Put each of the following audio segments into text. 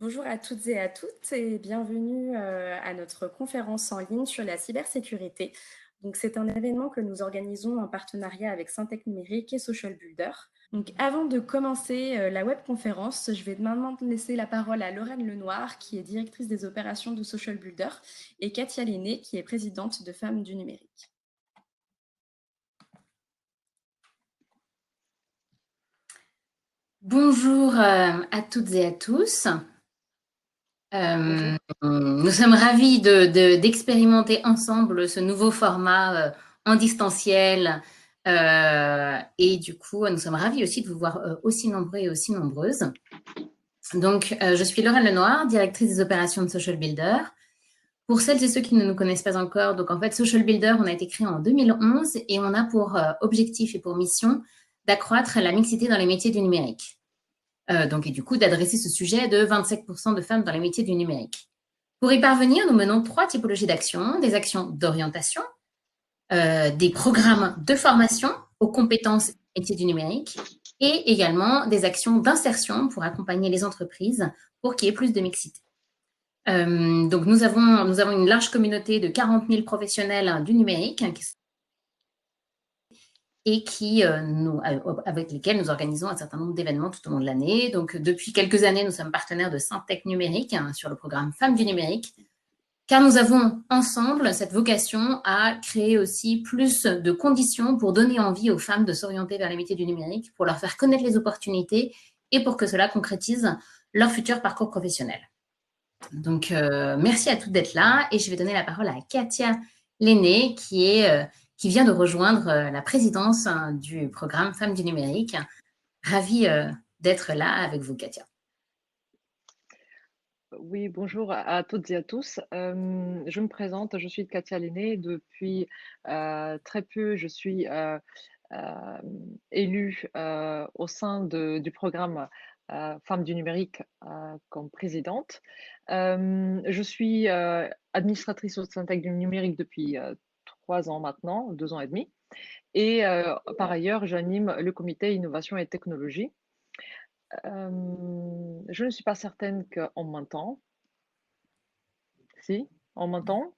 Bonjour à toutes et à toutes et bienvenue à notre conférence en ligne sur la cybersécurité. Donc, c'est un événement que nous organisons en partenariat avec Syntec Numérique et Social Builder. Donc, avant de commencer la webconférence, je vais maintenant laisser la parole à Lorraine Lenoir, qui est directrice des opérations de Social Builder, et Katia Lenné, qui est présidente de Femmes du Numérique. Bonjour à toutes et à tous. Nous sommes ravis d'expérimenter ensemble ce nouveau format en distanciel. Et du coup, nous sommes ravis aussi de vous voir aussi nombreux et aussi nombreuses. Donc, je suis Lorraine Lenoir, directrice des opérations de Social Builder. Pour celles et ceux qui ne nous connaissent pas encore, donc en fait, Social Builder, on a été créé en 2011 et on a pour objectif et pour mission d'accroître la mixité dans les métiers du numérique. Et du coup, d'adresser ce sujet de 27% de femmes dans les métiers du numérique. Pour y parvenir, nous menons 3 typologies d'actions. Des actions d'orientation, des programmes de formation aux compétences et métiers du numérique, et également des actions d'insertion pour accompagner les entreprises pour qu'il y ait plus de mixité. Donc, nous avons une large communauté de 40 000 professionnels du numérique et avec lesquels nous organisons un certain nombre d'événements tout au long de l'année. Donc, depuis quelques années, nous sommes partenaires de Syntec Numérique sur le programme Femmes du numérique, car nous avons ensemble cette vocation à créer aussi plus de conditions pour donner envie aux femmes de s'orienter vers les métiers du numérique, pour leur faire connaître les opportunités et pour que cela concrétise leur futur parcours professionnel. Donc, merci à toutes d'être là et je vais donner la parole à Katia Lenné qui vient de rejoindre la présidence du programme Femmes du numérique. Ravie d'être là avec vous, Katia. Oui, bonjour à toutes et à tous. Je me présente, je suis Katia Lenné. Depuis très peu, je suis élue au sein du programme Femmes du numérique comme présidente. Je suis administratrice au Syntec du numérique depuis 3 ans maintenant, 2 ans et demi. Et par ailleurs, j'anime le comité innovation et technologie. Je ne suis pas certaine qu'on m'entend. Si, on m'entend?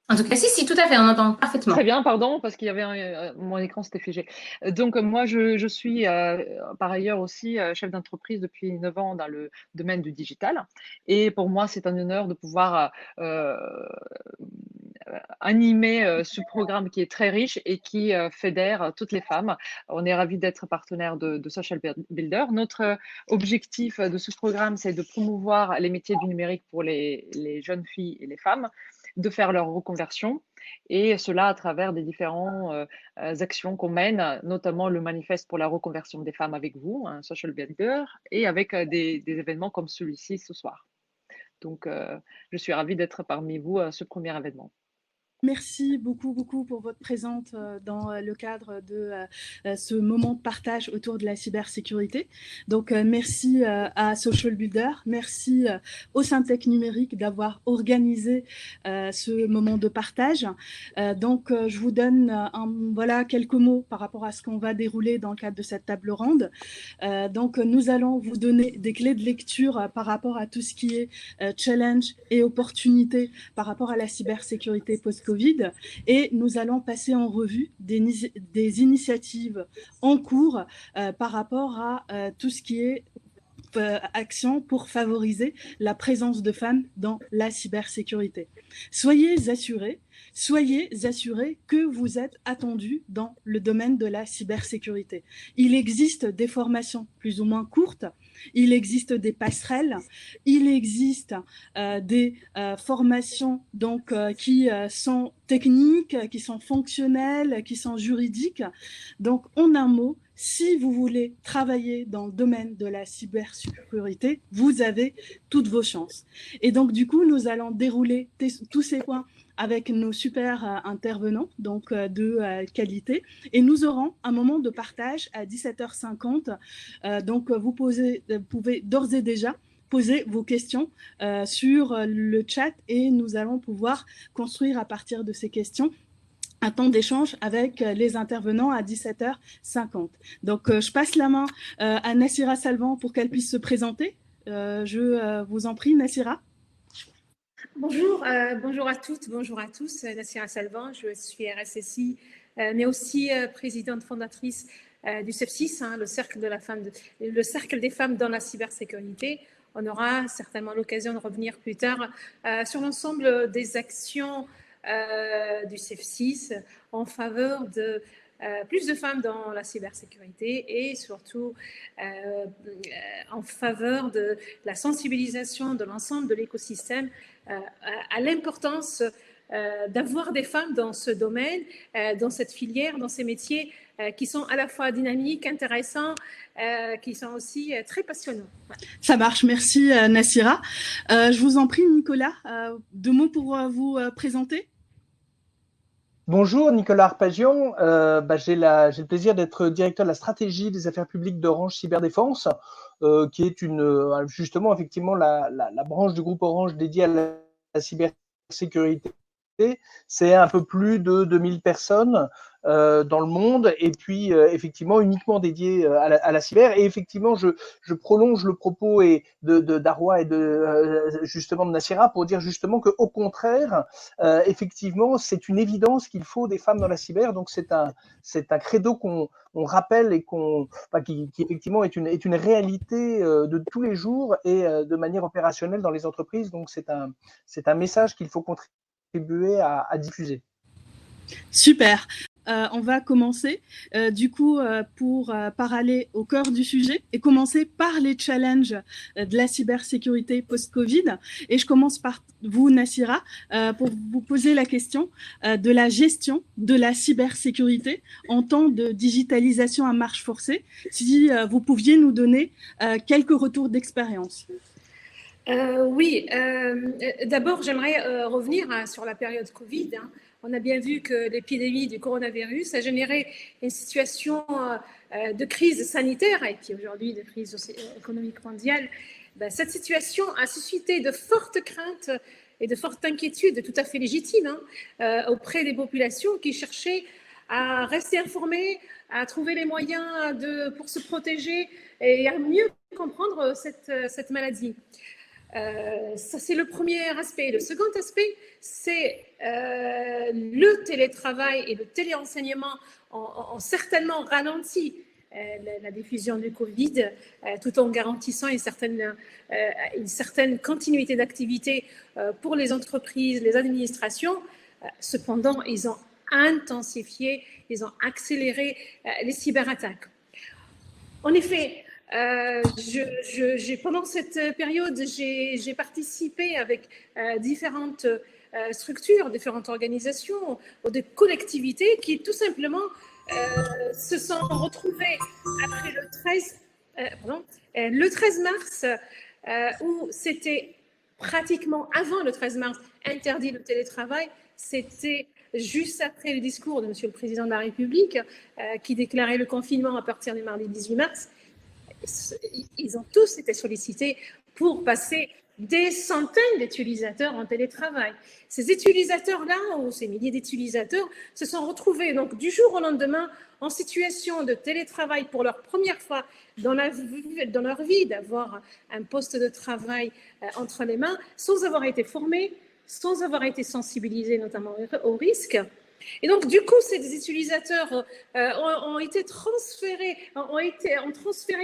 En tout cas, si, tout à fait, on entend parfaitement. Très bien, pardon, parce qu'il y avait mon écran s'était figé. Donc moi, je suis par ailleurs aussi chef d'entreprise depuis 9 ans dans le domaine du digital. Et pour moi, c'est un honneur de pouvoir animer ce programme qui est très riche et qui fédère toutes les femmes. On est ravis d'être partenaire de Social Builder. Notre objectif de ce programme, c'est de promouvoir les métiers du numérique pour les jeunes filles et les femmes, de faire leur reconversion, et cela à travers des différentes actions qu'on mène, notamment le manifeste pour la reconversion des femmes avec vous, un Social Builder, et avec des événements comme celui-ci ce soir. Donc, je suis ravie d'être parmi vous à ce premier événement. Merci beaucoup pour votre présence dans le cadre de ce moment de partage autour de la cybersécurité. Donc, merci à Social Builder, merci au Syntec Numérique d'avoir organisé ce moment de partage. Donc, je vous donne voilà, quelques mots par rapport à ce qu'on va dérouler dans le cadre de cette table ronde. Donc, nous allons vous donner des clés de lecture par rapport à tout ce qui est challenge et opportunités par rapport à la cybersécurité post-Covid. Et nous allons passer en revue des initiatives en cours par rapport à tout ce qui est action pour favoriser la présence de femmes dans la cybersécurité. Soyez assurés que vous êtes attendus dans le domaine de la cybersécurité. Il existe des formations plus ou moins courtes, il existe des passerelles, il existe des formations donc, qui sont techniques, qui sont fonctionnelles, qui sont juridiques. Donc, en un mot, si vous voulez travailler dans le domaine de la cybersécurité, vous avez toutes vos chances. Et donc, du coup, nous allons dérouler tous ces points avec nos super intervenants donc de qualité. Et nous aurons un moment de partage à 17h50. Donc, vous pouvez d'ores et déjà poser vos questions sur le chat et nous allons pouvoir construire à partir de ces questions un temps d'échange avec les intervenants à 17h50. Donc, je passe la main à Nassira Salvan pour qu'elle puisse se présenter. Je vous en prie, Nassira. Bonjour, bonjour à toutes, bonjour à tous. Nassira Salvan, je suis RSSI, mais aussi présidente fondatrice du CEF6, le cercle des femmes dans la cybersécurité. On aura certainement l'occasion de revenir plus tard sur l'ensemble des actions du CEF6 en faveur de plus de femmes dans la cybersécurité et surtout en faveur de la sensibilisation de l'ensemble de l'écosystème à l'importance d'avoir des femmes dans ce domaine, dans cette filière, dans ces métiers qui sont à la fois dynamiques, intéressants, qui sont aussi très passionnants. Ça marche, merci Nassira. Je vous en prie, Nicolas, 2 mots pour vous présenter. Bonjour, Nicolas Arpagian. J'ai le plaisir d'être directeur de la stratégie des affaires publiques d'Orange Cyberdéfense, qui est justement effectivement la branche du groupe Orange dédiée à la cybersécurité. C'est un peu plus de 2000 personnes dans le monde et puis effectivement uniquement dédié à la cyber. Et effectivement, je prolonge le propos d'Arwa et justement de Nassira pour dire justement que au contraire, effectivement, c'est une évidence qu'il faut des femmes dans la cyber. Donc c'est un credo qu'on rappelle et qui effectivement est une réalité de tous les jours et de manière opérationnelle dans les entreprises. Donc c'est un message qu'il faut contribuer à diffuser. Super. On va commencer pour aller au cœur du sujet et commencer par les challenges de la cybersécurité post-Covid. Et je commence par vous, Nassira, pour vous poser la question de la gestion de la cybersécurité en temps de digitalisation à marche forcée. Si vous pouviez nous donner quelques retours d'expérience. Oui, d'abord j'aimerais revenir sur la période Covid. On a bien vu que l'épidémie du coronavirus a généré une situation de crise sanitaire et puis aujourd'hui de crise économique mondiale. Cette situation a suscité de fortes craintes et de fortes inquiétudes tout à fait légitimes auprès des populations qui cherchaient à rester informées, à trouver les moyens pour se protéger et à mieux comprendre cette maladie. Ça, c'est le premier aspect. Le second aspect, c'est le télétravail et le téléenseignement ont certainement ralenti la diffusion du Covid, tout en garantissant une certaine continuité d'activité pour les entreprises, les administrations. Cependant, ils ont intensifié, ils ont accéléré les cyberattaques. En effet, pendant cette période, j'ai participé avec différentes structures, différentes organisations, ou des collectivités qui tout simplement se sont retrouvées après le 13 mars, où c'était pratiquement avant le 13 mars interdit le télétravail. C'était juste après le discours de Monsieur le Président de la République qui déclarait le confinement à partir du mardi 18 mars. Ils ont tous été sollicités pour passer des centaines d'utilisateurs en télétravail. Ces utilisateurs-là, ou ces milliers d'utilisateurs, se sont retrouvés donc du jour au lendemain en situation de télétravail pour leur première fois dans leur vie, d'avoir un poste de travail entre les mains, sans avoir été formés, sans avoir été sensibilisés notamment aux risques. Et donc, du coup, ces utilisateurs ont transféré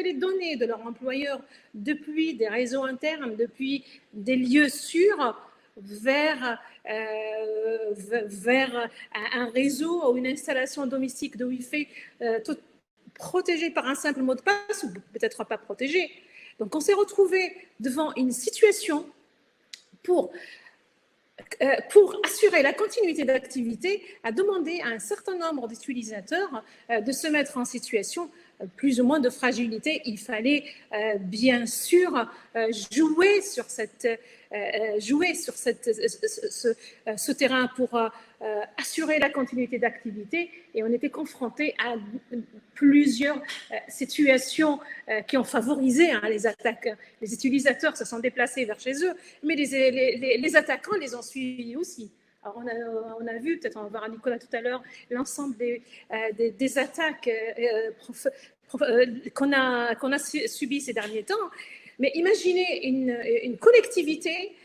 les données de leur employeur depuis des réseaux internes, depuis des lieux sûrs, vers un réseau ou une installation domestique de Wi-Fi protégée par un simple mot de passe, ou peut-être pas protégée. Donc, on s'est retrouvé devant une situation pour assurer la continuité d'activité, à demander à un certain nombre d'utilisateurs de se mettre en situation plus ou moins de fragilité. Il fallait bien sûr jouer sur ce terrain pour assurer la continuité d'activité, et on était confronté à plusieurs situations qui ont favorisé les attaques. Les utilisateurs se sont déplacés vers chez eux, mais les attaquants les ont suivis aussi. Alors on a vu, peut-être on va voir Nicolas tout à l'heure, l'ensemble des attaques qu'on a subies ces derniers temps. Mais imaginez une collectivité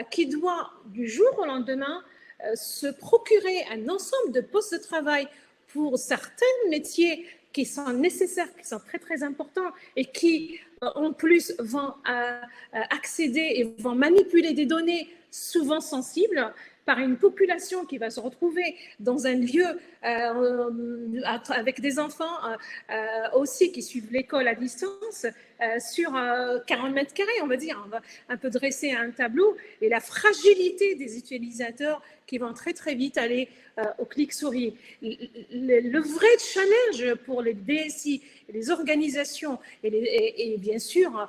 qui doit, du jour au lendemain, se procurer un ensemble de postes de travail pour certains métiers qui sont nécessaires, qui sont très, très importants et qui, en plus, vont accéder et vont manipuler des données souvent sensibles par une population qui va se retrouver dans un lieu avec des enfants aussi qui suivent l'école à distance sur 40 mètres carrés, on va dire. On va un peu dresser un tableau et la fragilité des utilisateurs qui vont très, très vite aller au clic-souris. Le vrai challenge pour les DSI, les organisations et bien sûr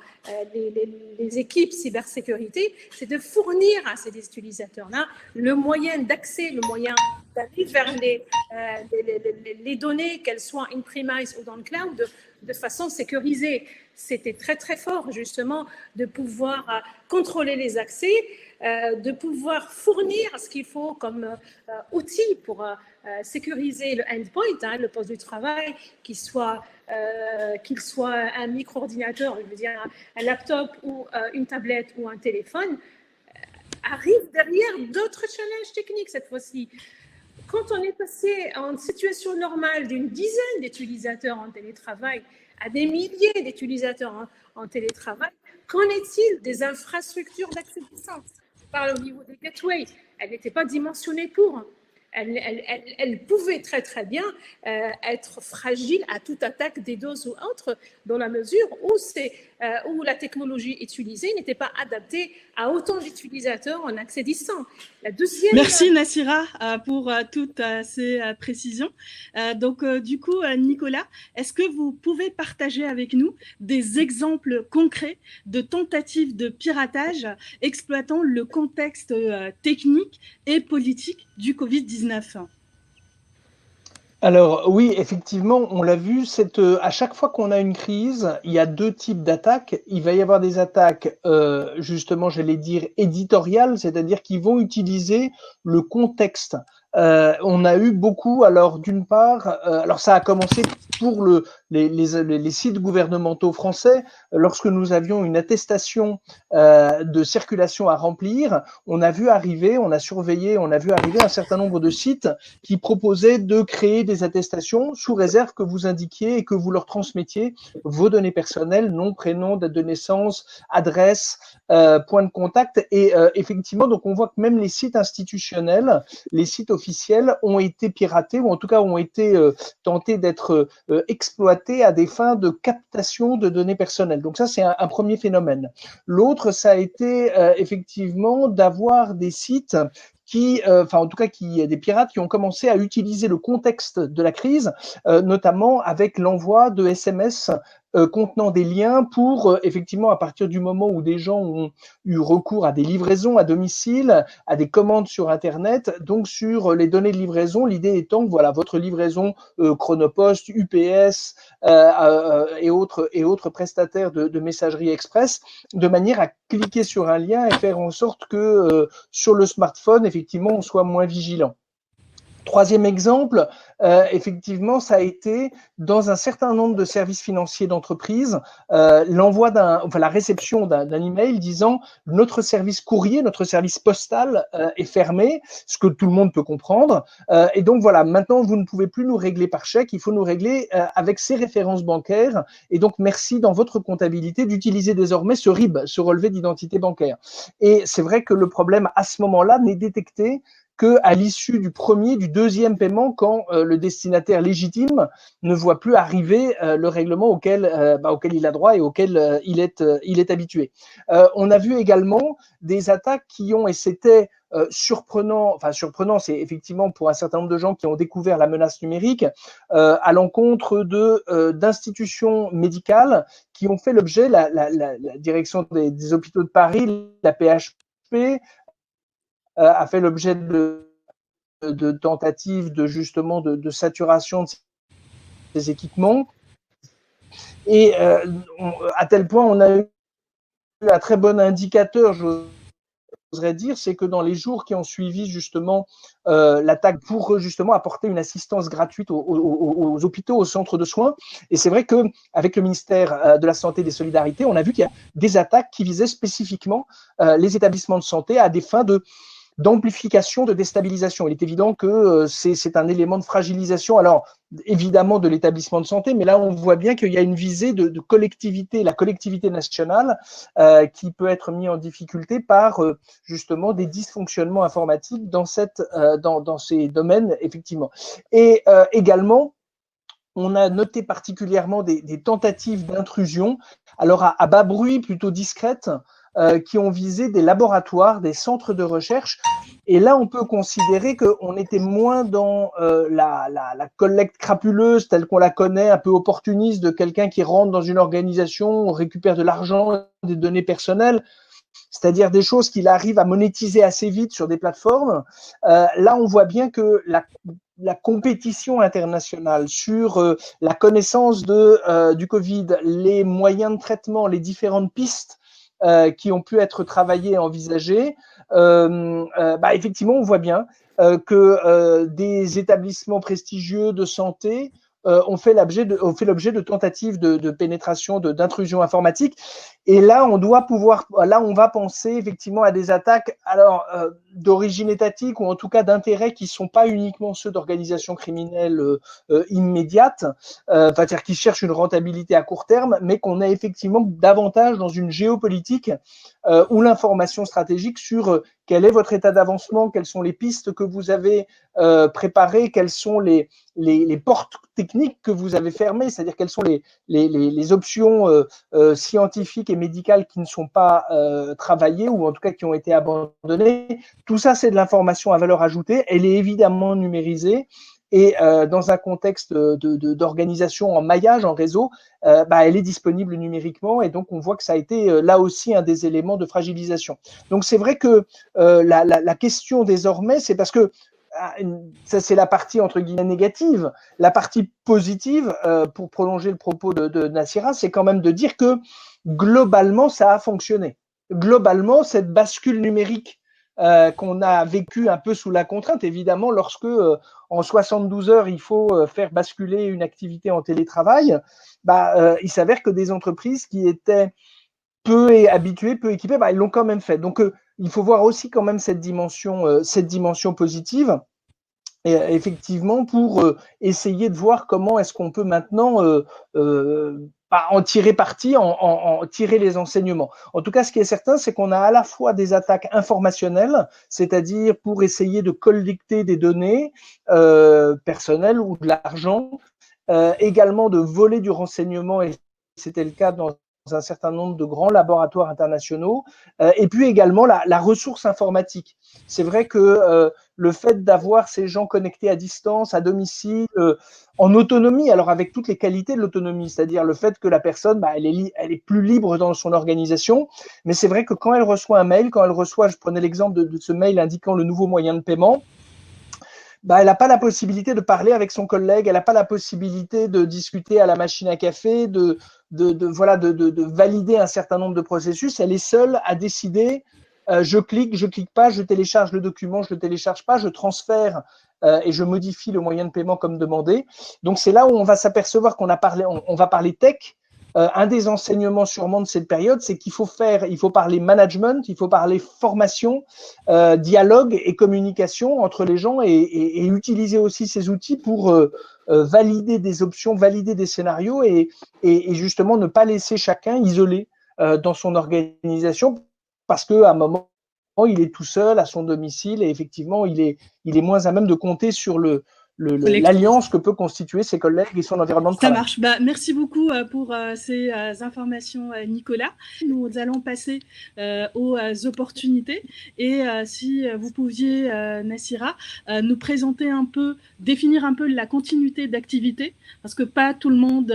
les équipes cybersécurité, c'est de fournir à ces utilisateurs-là le moyen d'accès, le moyen d'aller vers les données, qu'elles soient in-premise ou dans le cloud, de façon sécurisée. C'était très, très fort, justement, de pouvoir contrôler les accès, de pouvoir fournir ce qu'il faut comme outil pour sécuriser le endpoint, le poste de travail, qu'il soit un micro-ordinateur, je veux dire un laptop ou une tablette ou un téléphone, arrive derrière d'autres challenges techniques cette fois-ci. Quand on est passé en situation normale d'une dizaine d'utilisateurs en télétravail à des milliers d'utilisateurs en télétravail, qu'en est-il des infrastructures d'accès puissance? Je parle au niveau des gateways, elles n'étaient pas dimensionnées pour. Elle pouvait très, très bien être fragile à toute attaque DDoS ou autre, dans la mesure où la technologie utilisée n'était pas adaptée à autant d'utilisateurs en accès distant. La deuxième... Merci Nassira pour toutes ces précisions. Donc du coup, Nicolas, est-ce que vous pouvez partager avec nous des exemples concrets de tentatives de piratage exploitant le contexte technique et politique du Covid-19? Alors oui, effectivement, on l'a vu, à chaque fois qu'on a une crise, il y a deux types d'attaques. Il va y avoir des attaques, justement, j'allais dire, éditoriales, c'est-à-dire qui vont utiliser le contexte. On a eu beaucoup, alors d'une part, alors ça a commencé pour les sites gouvernementaux français, lorsque nous avions une attestation de circulation à remplir, on a vu arriver un certain nombre de sites qui proposaient de créer des attestations sous réserve que vous indiquiez et que vous leur transmettiez vos données personnelles, nom, prénom, date de naissance, adresse, point de contact. Et effectivement, donc on voit que même les sites institutionnels, les sites officiels ont été piratés ou en tout cas ont été tentés d'être exploités à des fins de captation de données personnelles. Donc ça, c'est un premier phénomène. L'autre, ça a été effectivement d'avoir des sites des pirates qui ont commencé à utiliser le contexte de la crise, notamment avec l'envoi de SMS contenant des liens pour, effectivement, à partir du moment où des gens ont eu recours à des livraisons à domicile, à des commandes sur Internet, donc sur les données de livraison, l'idée étant que voilà, votre livraison Chronopost, UPS et autres prestataires de messagerie express, de manière à cliquer sur un lien et faire en sorte que sur le smartphone, effectivement, on soit moins vigilant. Troisième exemple, effectivement, ça a été dans un certain nombre de services financiers d'entreprise, la réception d'un email disant notre service courrier, notre service postal est fermé, ce que tout le monde peut comprendre. Et donc voilà, maintenant vous ne pouvez plus nous régler par chèque, il faut nous régler avec ces références bancaires. Et donc merci dans votre comptabilité d'utiliser désormais ce RIB, ce relevé d'identité bancaire. Et c'est vrai que le problème à ce moment-là n'est détecté qu'à l'issue du deuxième paiement, quand le destinataire légitime ne voit plus arriver le règlement auquel il a droit et auquel il est habitué. On a vu également des attaques qui ont, et c'était surprenant, c'est effectivement pour un certain nombre de gens qui ont découvert la menace numérique, à l'encontre d'institutions médicales qui ont fait l'objet, la direction des hôpitaux de Paris, la PHP, a fait l'objet de tentatives de saturation de ces équipements. Et à tel point, on a eu un très bon indicateur, j'ose j'oserais dire, c'est que dans les jours qui ont suivi justement l'attaque, pour justement apporter une assistance gratuite aux hôpitaux, aux centres de soins, et c'est vrai qu'avec le ministère de la Santé et des Solidarités, on a vu qu'il y a des attaques qui visaient spécifiquement les établissements de santé à des fins d'amplification, de déstabilisation. Il est évident que c'est un élément de fragilisation, alors évidemment de l'établissement de santé, mais là on voit bien qu'il y a une visée de collectivité, la collectivité nationale, qui peut être mise en difficulté par justement des dysfonctionnements informatiques dans ces domaines, effectivement. Et également, on a noté particulièrement des tentatives d'intrusion, alors à bas bruit, plutôt discrètes, qui ont visé des laboratoires, des centres de recherche. Et là, on peut considérer qu'on était moins dans la collecte crapuleuse telle qu'on la connaît, un peu opportuniste, de quelqu'un qui rentre dans une organisation, récupère de l'argent, des données personnelles, c'est-à-dire des choses qu'il arrive à monétiser assez vite sur des plateformes. Là, on voit bien que la compétition internationale sur la connaissance du Covid, les moyens de traitement, les différentes pistes qui ont pu être travaillées et envisagées, effectivement, on voit bien que des établissements prestigieux de santé ont fait l'objet de tentatives de pénétration, d'intrusion informatique. Et là, on va penser effectivement à des attaques d'origine étatique, ou en tout cas d'intérêts qui ne sont pas uniquement ceux d'organisations criminelles immédiates, c'est-à-dire qui cherchent une rentabilité à court terme, mais qu'on est effectivement davantage dans une géopolitique ou l'information stratégique sur quel est votre état d'avancement, quelles sont les pistes que vous avez préparées, quelles sont les portes techniques que vous avez fermées, c'est-à-dire quelles sont les options scientifiques et médicales qui ne sont pas travaillées, ou en tout cas qui ont été abandonnées. Tout ça, c'est de l'information à valeur ajoutée. Elle est évidemment numérisée. Et dans un contexte d'organisation en maillage, en réseau, elle est disponible numériquement, et donc on voit que ça a été là aussi un des éléments de fragilisation. Donc c'est vrai que la question désormais, c'est parce que ça c'est la partie entre guillemets négative. La partie positive, pour prolonger le propos de Nassira, c'est quand même de dire que globalement ça a fonctionné. Globalement, cette bascule numérique qu'on a vécu un peu sous la contrainte, évidemment, lorsque en 72 heures, il faut faire basculer une activité en télétravail, il s'avère que des entreprises qui étaient peu habituées, peu équipées, ils l'ont quand même fait. Donc, il faut voir aussi quand même cette dimension positive, et, effectivement, pour essayer de voir comment est-ce qu'on peut maintenant en tirer parti, en tirer les enseignements. En tout cas, ce qui est certain, c'est qu'on a à la fois des attaques informationnelles, c'est-à-dire pour essayer de collecter des données personnelles ou de l'argent, également de voler du renseignement, et c'était le cas dans un certain nombre de grands laboratoires internationaux, et puis également la ressource informatique. C'est vrai que le fait d'avoir ces gens connectés à distance, à domicile, en autonomie, alors avec toutes les qualités de l'autonomie, c'est-à-dire le fait que la personne, elle est plus libre dans son organisation, mais c'est vrai que quand elle reçoit un mail, je prenais l'exemple de ce mail indiquant le nouveau moyen de paiement, elle n'a pas la possibilité de parler avec son collègue, elle n'a pas la possibilité de discuter à la machine à café, de valider un certain nombre de processus. Elle est seule à décider, je clique pas, je télécharge le document, je le télécharge pas, je transfère et je modifie le moyen de paiement comme demandé. Donc c'est là où on va s'apercevoir qu'on va parler tech. Un des enseignements sûrement de cette période, c'est qu'il faut parler management, il faut parler formation, dialogue et communication entre les gens, et utiliser aussi ces outils pour valider des options, valider des scénarios, et justement ne pas laisser chacun isolé dans son organisation, parce qu'à un moment, il est tout seul à son domicile, et effectivement, il est moins à même de compter sur l'alliance que peut constituer ses collègues et son environnement de travail. Ça marche. Merci beaucoup pour ces informations, Nicolas. Nous allons passer aux opportunités. Et si vous pouviez, Nassira, nous présenter définir un peu la continuité d'activité, parce que pas tout le monde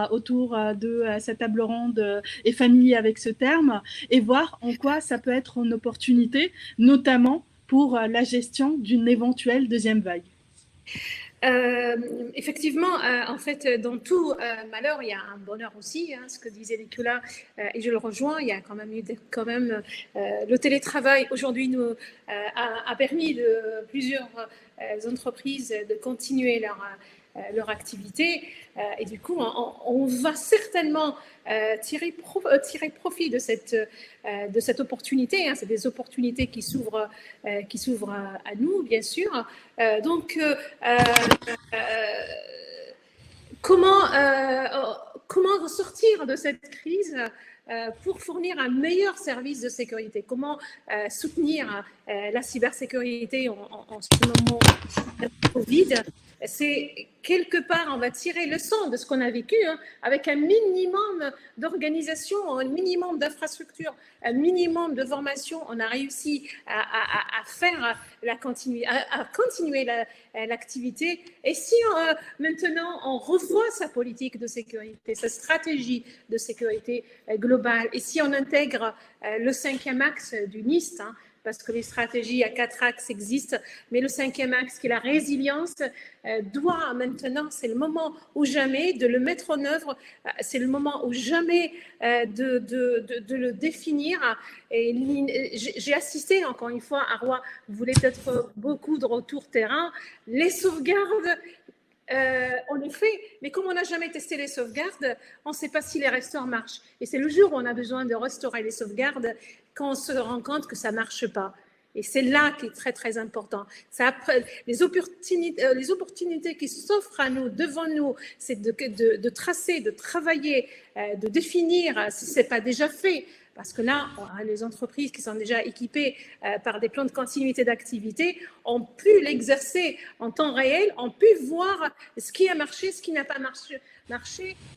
autour de cette table ronde est familier avec ce terme, et voir en quoi ça peut être une opportunité, notamment pour la gestion d'une éventuelle deuxième vague. Effectivement, en fait, dans tout malheur, il y a un bonheur aussi, ce que disait Nicolas, et je le rejoins. Il y a quand même le télétravail aujourd'hui a permis de plusieurs entreprises de continuer leur activité, et du coup, on va certainement tirer profit de cette opportunité. C'est des opportunités qui s'ouvrent à nous, bien sûr. Donc, comment ressortir de cette crise pour fournir un meilleur service de sécurité? Comment soutenir la cybersécurité en ce moment de Covid? C'est quelque part, on va tirer leçon de ce qu'on a vécu, avec un minimum d'organisation, un minimum d'infrastructure, un minimum de formation. On a réussi à continuer l'activité. Et si maintenant on revoit sa politique de sécurité, sa stratégie de sécurité globale, et si on intègre le 5e axe du NIST, parce que les stratégies à 4 axes existent, mais le 5e axe, qui est la résilience, doit maintenant, c'est le moment ou jamais de le mettre en œuvre, c'est le moment ou jamais de le définir. Et j'ai assisté, encore une fois, à Rouen, vous voulez peut-être beaucoup de retour terrain, les sauvegardes, on les fait, mais comme on n'a jamais testé les sauvegardes, on ne sait pas si les restaurants marchent. Et c'est le jour où on a besoin de restaurer les sauvegardes quand on se rend compte que ça ne marche pas. Et c'est là qui est très, très important. Les opportunités qui s'offrent à nous, devant nous, c'est de tracer, de travailler, de définir, si ce n'est pas déjà fait. Parce que là, les entreprises qui sont déjà équipées par des plans de continuité d'activité ont pu l'exercer en temps réel, ont pu voir ce qui a marché, ce qui n'a pas marché.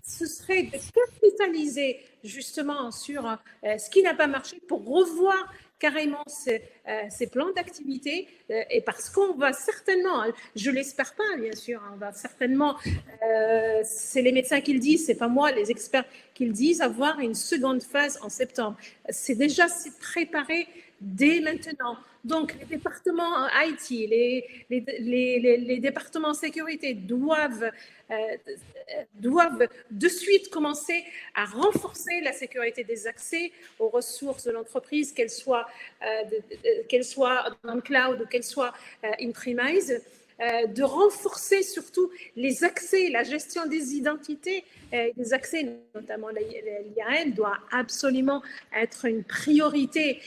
Ce serait de capitaliser justement sur ce qui n'a pas marché pour revoir carrément ces plans d'activité, et parce qu'on va certainement, je l'espère pas bien sûr, on va certainement, c'est les médecins qui le disent, c'est pas moi, les experts qui le disent, avoir une seconde phase en septembre. C'est déjà préparé dès maintenant. Donc, les départements IT, les départements sécurité doivent de suite commencer à renforcer la sécurité des accès aux ressources de l'entreprise, qu'elles soient dans le cloud ou qu'elles soient in-premise, de renforcer surtout les accès, la gestion des identités, des accès, notamment l'IAM, doit absolument être une priorité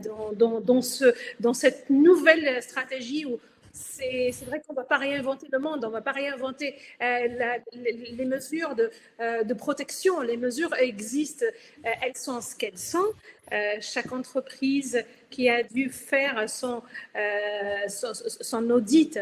dans cette nouvelle stratégie où c'est vrai qu'on ne va pas réinventer le monde, on ne va pas réinventer les mesures de protection. Les mesures existent, elles sont ce qu'elles sont. Chaque entreprise qui a dû faire son audit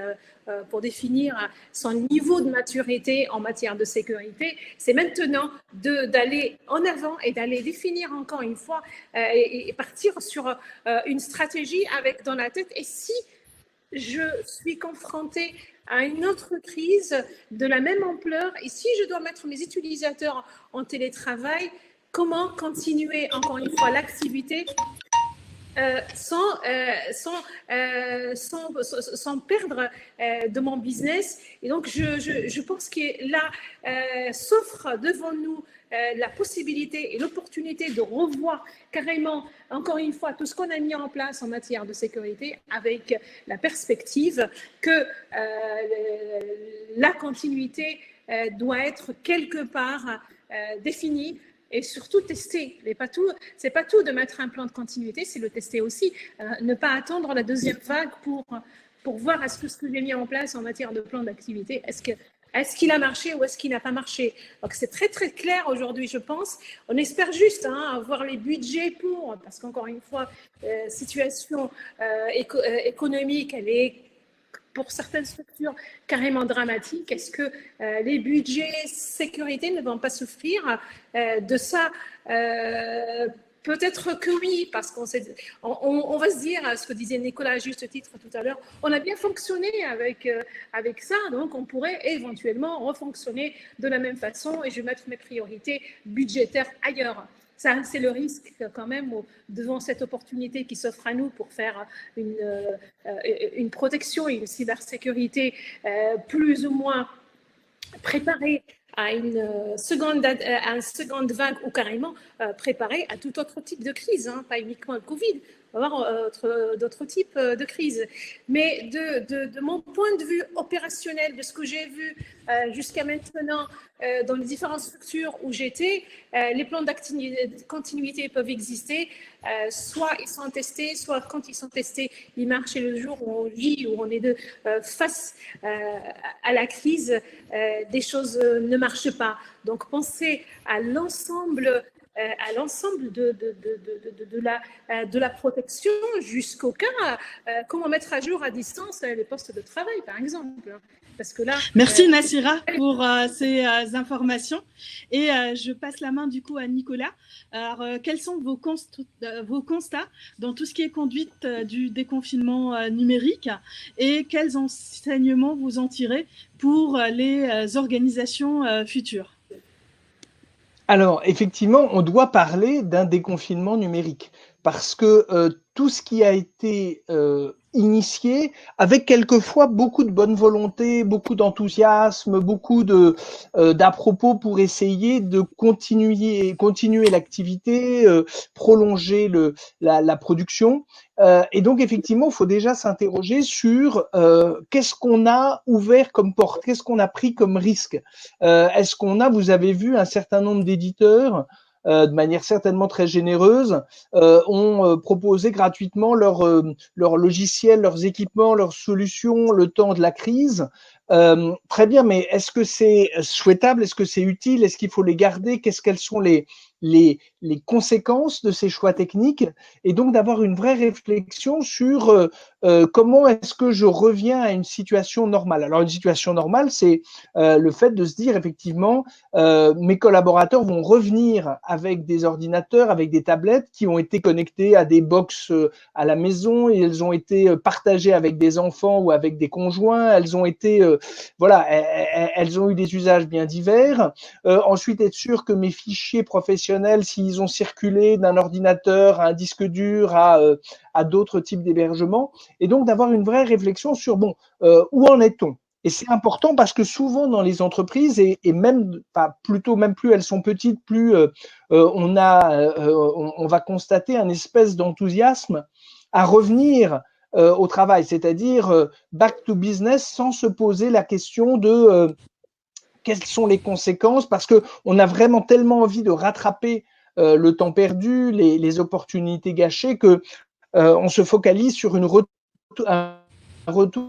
pour définir son niveau de maturité en matière de sécurité, c'est maintenant d'aller en avant et d'aller définir encore une fois et partir sur une stratégie avec dans la tête. Et si je suis confrontée à une autre crise de la même ampleur, et si je dois mettre mes utilisateurs en télétravail, comment continuer encore une fois l'activité sans perdre de mon business? Et donc, je pense que là s'offre devant nous la possibilité et l'opportunité de revoir carrément, encore une fois, tout ce qu'on a mis en place en matière de sécurité, avec la perspective que la continuité doit être quelque part définie. Et surtout tester. C'est pas tout de mettre un plan de continuité, c'est le tester aussi. Ne pas attendre la deuxième vague pour voir est-ce que ce que j'ai mis en place en matière de plan d'activité, est-ce qu'il a marché ou est-ce qu'il n'a pas marché. Donc c'est très très clair aujourd'hui, je pense. On espère juste avoir les budgets parce qu'encore une fois, situation économique, elle est pour certaines structures carrément dramatiques. Est-ce que les budgets sécurité ne vont pas souffrir de ça? Peut-être que oui, parce qu'on va se dire, ce que disait Nicolas à juste titre tout à l'heure, on a bien fonctionné avec ça, donc on pourrait éventuellement refonctionner de la même façon et je vais mettre mes priorités budgétaires ailleurs. Ça, c'est le risque quand même devant cette opportunité qui s'offre à nous pour faire une protection, une cybersécurité plus ou moins préparée à une seconde vague ou carrément préparée à tout autre type de crise, hein, pas uniquement le Covid. On va avoir d'autres types de crises. Mais de mon point de vue opérationnel, de ce que j'ai vu jusqu'à maintenant dans les différentes structures où j'étais, les plans de continuité peuvent exister. Soit ils sont testés, soit quand ils sont testés, ils marchent. Et le jour où on vit, où on est face à la crise, des choses ne marchent pas. Donc, pensez à l'ensemble de la protection jusqu'au cas, comment mettre à jour à distance les postes de travail, par exemple. Parce que là, merci Nassira pour ces informations. Et je passe la main du coup à Nicolas. Alors, quels sont vos constats dans tout ce qui est conduite du déconfinement numérique et quels enseignements vous en tirez pour les organisations futures? Alors, effectivement, on doit parler d'un déconfinement numérique parce que tout ce qui a été initié, avec quelquefois beaucoup de bonne volonté, beaucoup d'enthousiasme, beaucoup d'à-propos pour essayer de continuer l'activité, prolonger la production. Et donc, effectivement, il faut déjà s'interroger sur qu'est-ce qu'on a ouvert comme porte, qu'est-ce qu'on a pris comme risque. Est-ce qu'on a, vous avez vu, un certain nombre d'éditeurs de manière certainement très généreuse, ont proposé gratuitement leurs logiciels, leurs équipements, leurs solutions le temps de la crise. Très bien, mais est-ce que c'est souhaitable? Est-ce que c'est utile? Est-ce qu'il faut les garder? Quelles sont les conséquences de ces choix techniques? Et donc d'avoir une vraie réflexion sur comment est-ce que je reviens à une situation normale. Alors une situation normale, c'est le fait de se dire effectivement mes collaborateurs vont revenir avec des ordinateurs, avec des tablettes qui ont été connectés à des box à la maison et elles ont été partagées avec des enfants ou avec des conjoints, elles ont été voilà, elles ont eu des usages bien divers. Ensuite, être sûr que mes fichiers professionnels, s'ils ont circulé d'un ordinateur à un disque dur à d'autres types d'hébergements, et donc d'avoir une vraie réflexion sur bon, où en est-on? Et c'est important parce que souvent dans les entreprises, et même, plutôt même plus elles sont petites, plus on va constater un espèce d'enthousiasme à revenir au travail, c'est-à-dire back to business sans se poser la question de quelles sont les conséquences, parce qu'on a vraiment tellement envie de rattraper le temps perdu, les opportunités gâchées, que on se focalise sur un retour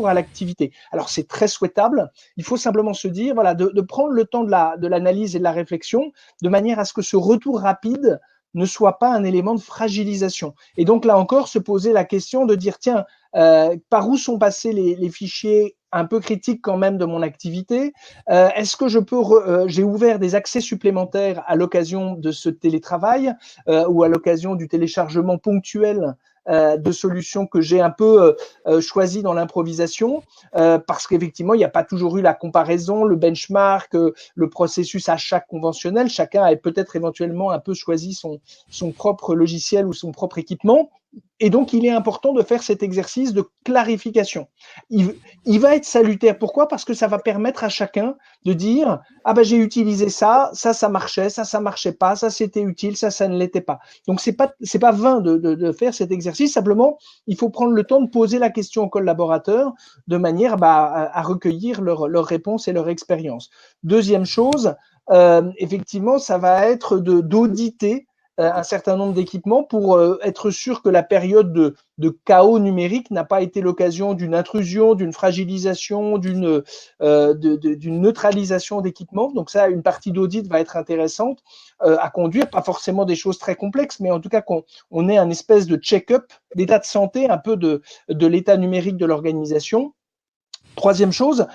à l'activité. Alors c'est très souhaitable, il faut simplement se dire voilà, de prendre le temps de l'analyse et de la réflexion, de manière à ce que ce retour rapide ne soit pas un élément de fragilisation. Et donc là encore, se poser la question de dire tiens, par où sont passés les fichiers un peu critiques quand même de mon activité? Est-ce que j'ai ouvert des accès supplémentaires à l'occasion de ce télétravail ou à l'occasion du téléchargement ponctuel de solutions que j'ai un peu choisies dans l'improvisation, parce qu'effectivement, il n'y a pas toujours eu la comparaison, le benchmark, le processus achat conventionnel. Chacun a peut-être éventuellement un peu choisi son propre logiciel ou son propre équipement. Et donc, il est important de faire cet exercice de clarification. Il va être salutaire. Pourquoi? Parce que ça va permettre à chacun de dire « Ah ben j'ai utilisé ça marchait, ça marchait pas, ça c'était utile, ça ne l'était pas ». Donc, c'est pas vain de faire cet exercice. Simplement, il faut prendre le temps de poser la question aux collaborateurs de manière à recueillir leurs réponses et leur expérience. Deuxième chose, effectivement, ça va être d'auditer un certain nombre d'équipements pour être sûr que la période de chaos numérique n'a pas été l'occasion d'une intrusion, d'une fragilisation, d'une neutralisation d'équipements. Donc ça, une partie d'audit va être intéressante à conduire, pas forcément des choses très complexes, mais en tout cas qu'on ait un espèce de check-up d'état de santé, un peu de l'état numérique de l'organisation. Troisième chose,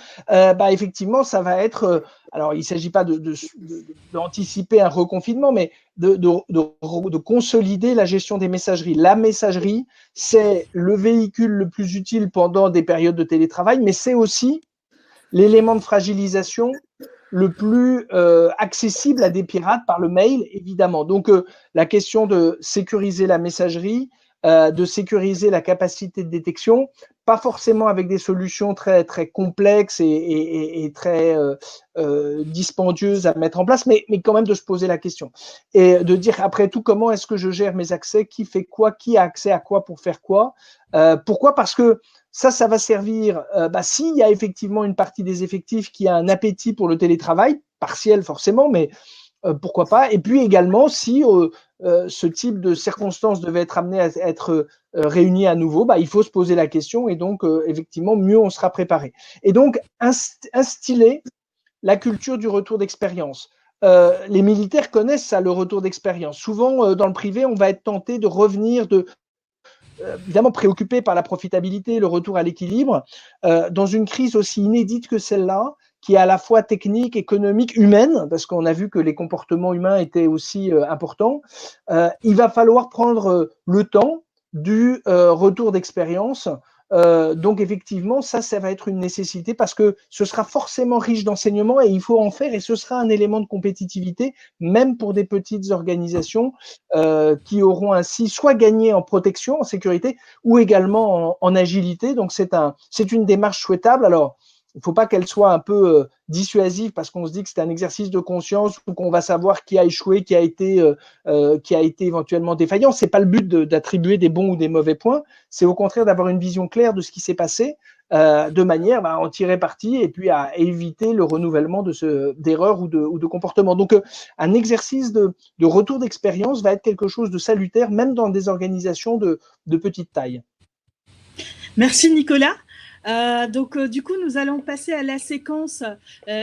effectivement, ça va être, alors il ne s'agit pas d'anticiper un reconfinement, mais de consolider la gestion des messageries. La messagerie, c'est le véhicule le plus utile pendant des périodes de télétravail, mais c'est aussi l'élément de fragilisation le plus accessible à des pirates par le mail, évidemment. Donc, la question de sécuriser la messagerie, de sécuriser la capacité de détection, pas forcément avec des solutions très, très complexes et très dispendieuses à mettre en place, mais quand même de se poser la question. Et de dire, après tout, comment est-ce que je gère mes accès, qui fait quoi, qui a accès à quoi pour faire quoi. Pourquoi? Parce que ça va servir, s'il y a effectivement une partie des effectifs qui a un appétit pour le télétravail, partiel forcément, mais pourquoi pas. Et puis également, si ce type de circonstances devait être amené à être réuni à nouveau, il faut se poser la question et donc, effectivement, mieux on sera préparé. Et donc, instiller la culture du retour d'expérience. Les militaires connaissent ça, le retour d'expérience. Souvent, dans le privé, on va être tenté de revenir évidemment préoccupé par la profitabilité, le retour à l'équilibre, dans une crise aussi inédite que celle-là, qui est à la fois technique, économique, humaine, parce qu'on a vu que les comportements humains étaient aussi importants, il va falloir prendre le temps du retour d'expérience. Donc effectivement, ça va être une nécessité parce que ce sera forcément riche d'enseignements et il faut en faire et ce sera un élément de compétitivité, même pour des petites organisations qui auront ainsi soit gagné en protection, en sécurité, ou également en agilité. Donc c'est une démarche souhaitable. Alors, il ne faut pas qu'elle soit un peu dissuasive parce qu'on se dit que c'est un exercice de conscience ou qu'on va savoir qui a échoué, qui a été éventuellement défaillant. Ce n'est pas le but d'attribuer des bons ou des mauvais points. C'est au contraire d'avoir une vision claire de ce qui s'est passé de manière à en tirer parti et puis à éviter le renouvellement d'erreurs ou de comportements. Donc, un exercice de retour d'expérience va être quelque chose de salutaire, même dans des organisations de petite taille. Merci Nicolas. Du coup, nous allons passer à la séquence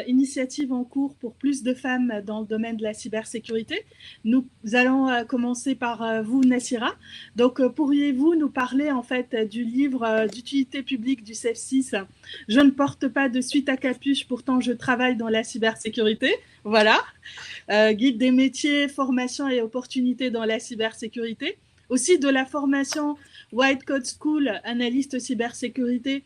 initiative en cours pour plus de femmes dans le domaine de la cybersécurité. Nous allons commencer par vous, Nassira. Donc, pourriez-vous nous parler en fait du livre d'utilité publique du CEF6 « Je ne porte pas de suite à capuche, pourtant je travaille dans la cybersécurité ». Voilà. Guide des métiers, formation et opportunités dans la cybersécurité. Aussi de la formation White Code School, analyste cybersécurité,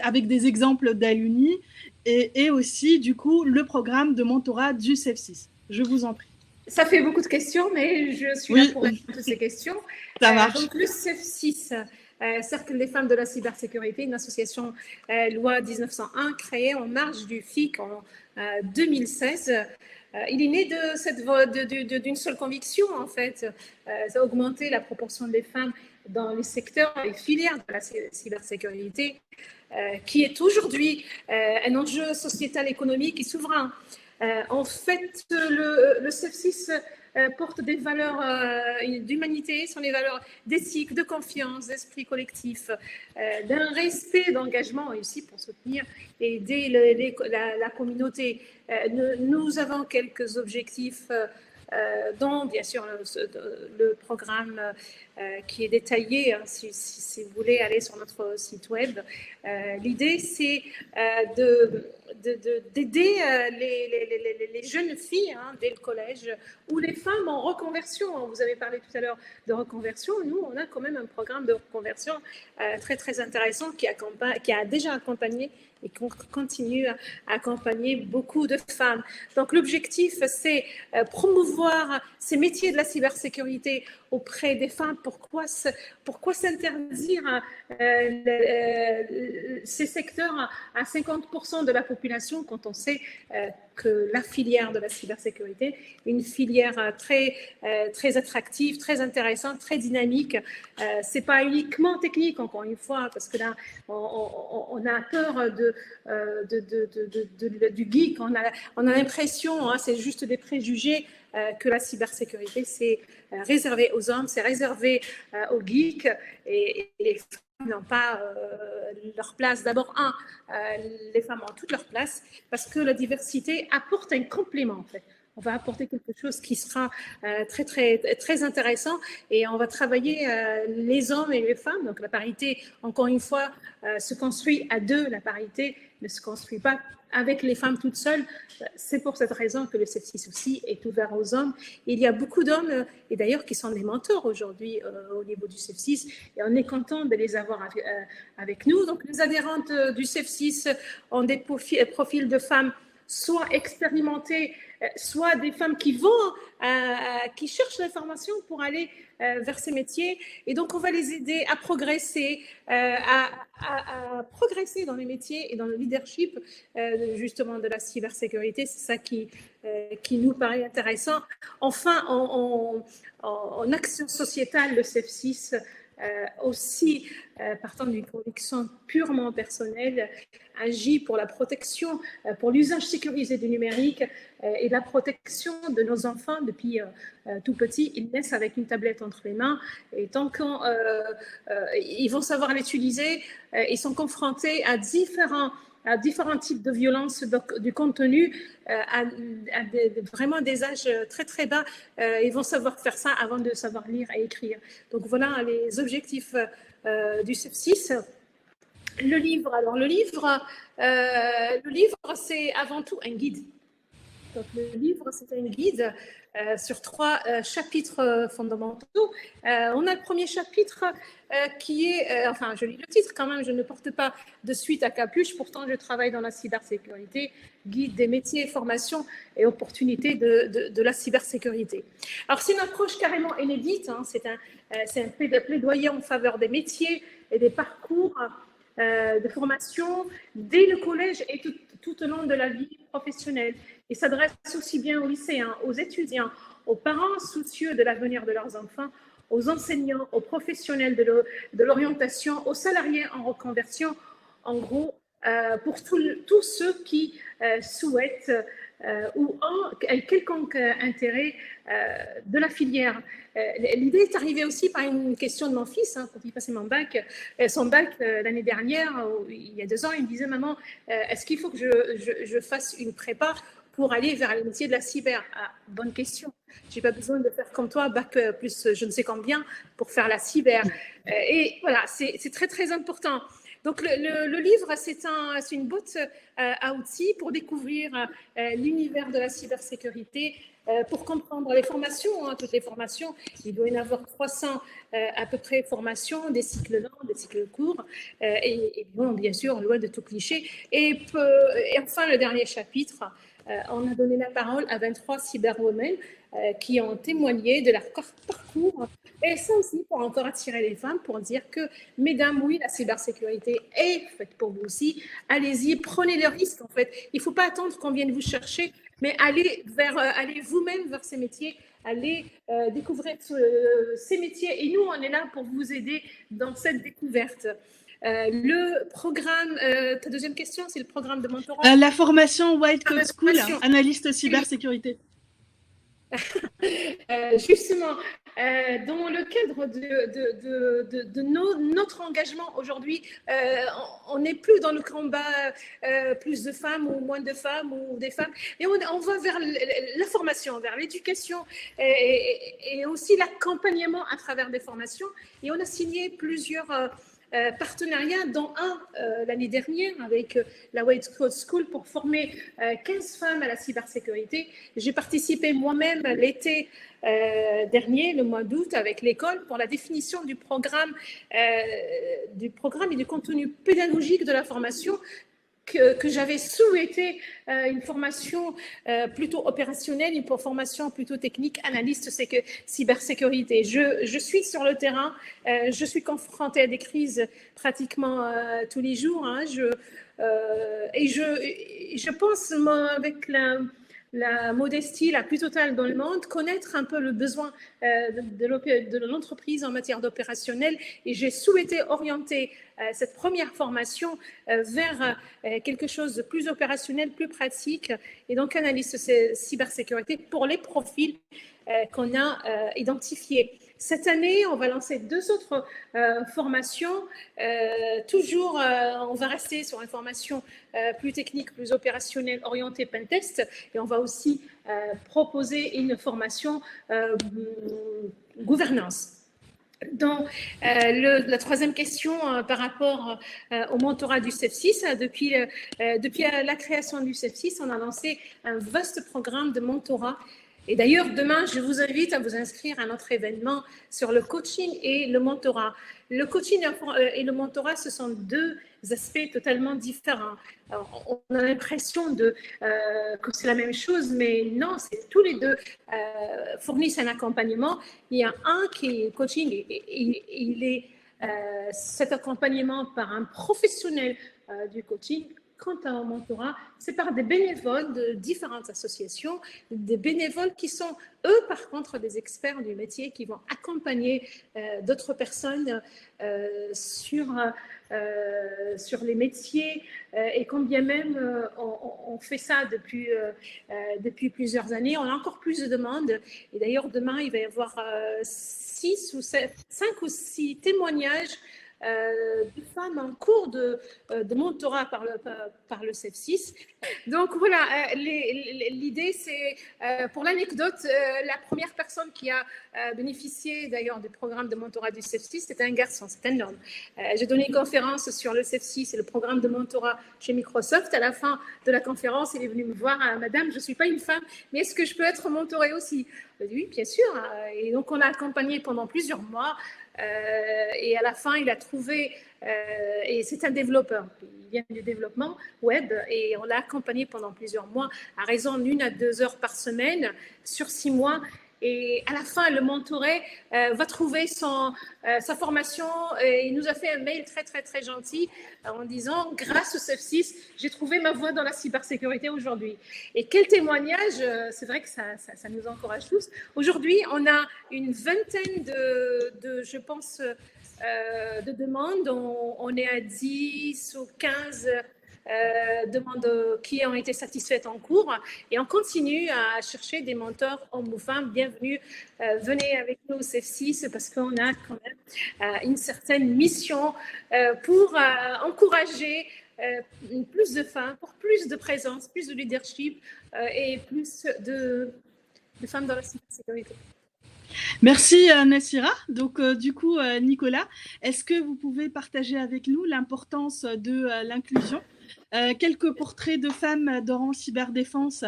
avec des exemples d'alumni et aussi, du coup, le programme de mentorat du CEF6. Je vous en prie. Ça fait beaucoup de questions, mais je suis là pour répondre à toutes ces questions. Ça marche. Donc, le CEF6, Cercle des femmes de la cybersécurité, une association loi 1901 créée en marge du FIC en 2016. Il est né d'une seule conviction, en fait, augmenter la proportion des femmes dans les secteurs et filières de la cybersécurité, qui est aujourd'hui un enjeu sociétal, économique et souverain. En fait, le CEF6 porte des valeurs d'humanité, sont des valeurs d'éthique, de confiance, d'esprit collectif, d'un respect, d'engagement aussi pour soutenir et aider la communauté. Nous avons quelques objectifs dont, bien sûr, le programme qui est détaillé, hein, si vous voulez aller sur notre site web. L'idée, c'est d'aider les jeunes filles dès le collège ou les femmes en reconversion. Vous avez parlé tout à l'heure de reconversion. Nous, on a quand même un programme de reconversion très, très intéressant qui a déjà accompagné et qu'on continue à accompagner beaucoup de femmes. Donc, l'objectif, c'est promouvoir ces métiers de la cybersécurité auprès des femmes. Pourquoi s'interdire ces secteurs à 50% de la population quand on sait que la filière de la cybersécurité est une filière très, très attractive, très intéressante, très dynamique. C'est pas uniquement technique, encore une fois, parce que là, on a peur du geek. On a l'impression, c'est juste des préjugés, que la cybersécurité, c'est réservé aux hommes, c'est réservé aux geeks et les femmes n'ont pas leur place. D'abord, les femmes ont toute leur place parce que la diversité apporte un complément, en fait. On va apporter quelque chose qui sera très, très, très intéressant et on va travailler les hommes et les femmes. Donc, la parité, encore une fois, se construit à deux. La parité ne se construit pas avec les femmes toutes seules. C'est pour cette raison que le CEF6 aussi est ouvert aux hommes. Il y a beaucoup d'hommes, et d'ailleurs qui sont des mentors aujourd'hui au niveau du CEF6, et on est content de les avoir avec nous. Donc, les adhérentes du CEF6 ont des profils de femmes soit expérimentées, soit des femmes qui qui cherchent l'information pour aller vers ces métiers. Et donc, on va les aider à progresser, à progresser dans les métiers et dans le leadership, justement, de la cybersécurité. C'est ça qui nous paraît intéressant. Enfin, en action sociétale, le CEF6, aussi, partant d'une conviction purement personnelle, agit pour la protection, pour l'usage sécurisé du numérique et la protection de nos enfants depuis tout petits. Ils naissent avec une tablette entre les mains et tant qu'ils vont savoir l'utiliser, ils sont confrontés à différents types de violences du contenu, vraiment des âges très très bas. Ils vont savoir faire ça avant de savoir lire et écrire. Donc voilà les objectifs du CEF6. Le livre, c'est avant tout un guide. Donc, le livre, c'est un guide sur 3 chapitres fondamentaux. On a le premier chapitre qui est, enfin, je lis le titre quand même, je ne porte pas de suite à capuche, pourtant je travaille dans la cybersécurité, guide des métiers, formations et opportunités de la cybersécurité. Alors, c'est une approche carrément inédite, hein, c'est un plaidoyer en faveur des métiers et des parcours de formation dès le collège et tout au long de la vie professionnelle. Il s'adresse aussi bien aux lycéens, aux étudiants, aux parents soucieux de l'avenir de leurs enfants, aux enseignants, aux professionnels de l'orientation, aux salariés en reconversion, en gros, pour tous ceux qui souhaitent ou ont quelconque intérêt de la filière. L'idée est arrivée aussi par une question de mon fils, hein, quand il passait son bac l'année dernière, il y a 2 ans, il me disait « Maman, est-ce qu'il faut que je fasse une prépa pour aller vers les métiers de la cyber ?» Bonne question. Je n'ai pas besoin de faire comme toi, bac plus je ne sais combien, pour faire la cyber. Et voilà, c'est très, très important. Donc, le livre, c'est une boîte à outils pour découvrir l'univers de la cybersécurité, pour comprendre les formations, hein, toutes les formations. Il doit y en avoir 300 à peu près formations, des cycles longs, des cycles courts, et bon, bien sûr, loin de tout cliché. Et enfin, le dernier chapitre, on a donné la parole à 23 cyberwomen qui ont témoigné de leur parcours. Et ça aussi, pour encore attirer les femmes, pour dire que, mesdames, oui, la cybersécurité est faite pour vous aussi. Allez-y, prenez le risque, en fait. Il ne faut pas attendre qu'on vienne vous chercher, mais allez vous-même vers ces métiers, allez découvrir ces métiers. Et nous, on est là pour vous aider dans cette découverte. Le programme, ta deuxième question, c'est le programme de mentorat. La formation White Coat School, analyste cybersécurité. Justement, dans le cadre de notre engagement aujourd'hui, on n'est plus dans le combat plus de femmes ou moins de femmes ou des femmes, et on va vers la formation, vers l'éducation et aussi l'accompagnement à travers des formations. Et on a signé plusieurs partenariat, dont un l'année dernière avec la White Coat School pour former 15 femmes à la cybersécurité. J'ai participé moi-même l'été dernier, le mois d'août, avec l'école pour la définition du programme et du contenu pédagogique de la formation que j'avais souhaité une formation plutôt opérationnelle, une formation plutôt technique, analyste cybersécurité. Je suis sur le terrain, je suis confrontée à des crises pratiquement tous les jours, hein, et je pense, moi, avec la modestie la plus totale dans le monde, connaître un peu le besoin de l'entreprise en matière d'opérationnel, et j'ai souhaité orienter cette première formation vers quelque chose de plus opérationnel, plus pratique, et donc analyste cybersécurité pour les profils qu'on a identifiés. Cette année, on va lancer 2 autres formations. Toujours, on va rester sur une formation plus technique, plus opérationnelle, orientée pentest. Et on va aussi proposer une formation gouvernance. Dans la troisième question par rapport au mentorat du CEF6, depuis la création du CEF6, on a lancé un vaste programme de mentorat. Et d'ailleurs, demain, je vous invite à vous inscrire à notre événement sur le coaching et le mentorat. Le coaching et le mentorat, ce sont 2 aspects totalement différents. Alors, on a l'impression que c'est la même chose, mais non, tous les deux fournissent un accompagnement. Il y a un qui est coaching et il est cet accompagnement par un professionnel du coaching. Quant au mentorat, c'est par des bénévoles de différentes associations, des bénévoles qui sont, eux, par contre, des experts du métier qui vont accompagner d'autres personnes sur les métiers. Et quand bien même on fait ça depuis plusieurs années, on a encore plus de demandes. Et d'ailleurs, demain, il va y avoir 5 ou 6 témoignages de femmes en cours de mentorat par le CEF6. Donc voilà, l'idée c'est, pour l'anecdote, la première personne qui a bénéficié d'ailleurs du programme de mentorat du CEF6, c'était un garçon, c'est un homme. J'ai donné une conférence sur le CEF6 et le programme de mentorat chez Microsoft. À la fin de la conférence, il est venu me voir, Madame, je ne suis pas une femme, mais est-ce que je peux être mentorée aussi? Oui, bien sûr. Et donc on a accompagné pendant plusieurs mois. Et à la fin, il a trouvé, et c'est un développeur, il vient du développement web, et on l'a accompagné pendant plusieurs mois, à raison d'1 à 2 heures par semaine, sur 6 mois. Et à la fin, le mentoré va trouver sa formation. Et il nous a fait un mail très, très, très gentil en disant « Grâce au CEF6, j'ai trouvé ma voie dans la cybersécurité aujourd'hui. » Et quel témoignage, c'est vrai que ça nous encourage tous. Aujourd'hui, on a une vingtaine je pense, de demandes. On est à 10 ou 15 demandes qui ont été satisfaites en cours, et on continue à chercher des mentors hommes ou femmes. Bienvenue, venez avec nous au CEF6 parce qu'on a quand même une certaine mission pour encourager plus de femmes, pour plus de présence, plus de leadership et plus de femmes dans la cybersécurité. Merci Nassira. Donc du coup, Nicolas, est-ce que vous pouvez partager avec nous l'importance de l'inclusion? Quelques portraits de femmes d'Orange Cyberdéfense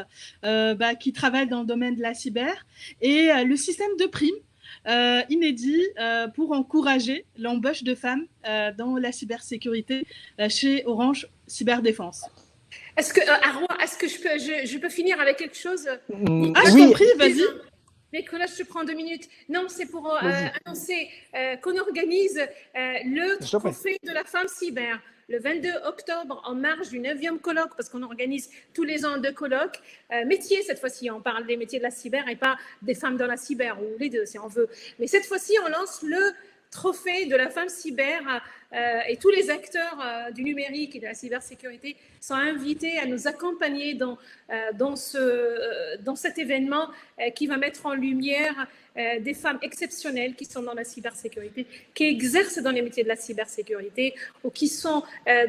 qui travaillent dans le domaine de la cyber, et le système de primes inédit pour encourager l'embauche de femmes dans la cybersécurité chez Orange Cyberdéfense. Est-ce que, Arwa, est-ce que je peux finir avec quelque chose? Oui, je t'en prie, vas-y. Nicolas, je te prends 2 minutes. Non, c'est pour annoncer qu'on organise le trophée de la femme cyber le 22 octobre en marge du 9e colloque, parce qu'on organise tous les ans 2 colloques. Métiers, cette fois-ci, on parle des métiers de la cyber et pas des femmes dans la cyber, ou les deux si on veut. Mais cette fois-ci, on lance le trophée de la femme cyber et tous les acteurs du numérique et de la cybersécurité sont invités à nous accompagner dans cet événement qui va mettre en lumière des femmes exceptionnelles qui sont dans la cybersécurité, qui exercent dans les métiers de la cybersécurité ou qui sont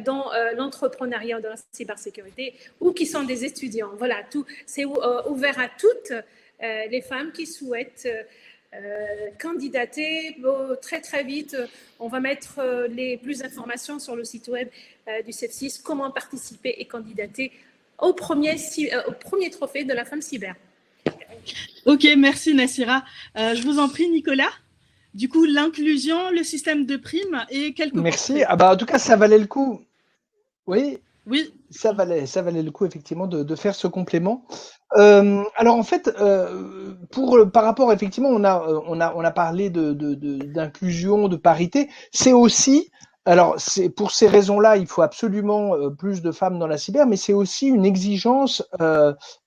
dans l'entrepreneuriat de la cybersécurité ou qui sont des étudiants. Voilà, tout c'est ouvert à toutes les femmes qui souhaitent candidater. Très très vite, on va mettre les plus d'informations sur le site web du CEF6, comment participer et candidater au premier trophée de la femme cyber. Ok, merci Nassira. Je vous en prie, Nicolas. Du coup, l'inclusion, le système de primes et quelques... Merci. En tout cas, ça valait le coup. Oui. Oui. Ça valait le coup, effectivement, de faire ce complément. Alors, en fait, par rapport, effectivement, on a parlé d'inclusion, de parité. C'est aussi, alors, pour ces raisons-là, il faut absolument plus de femmes dans la cyber, mais c'est aussi une exigence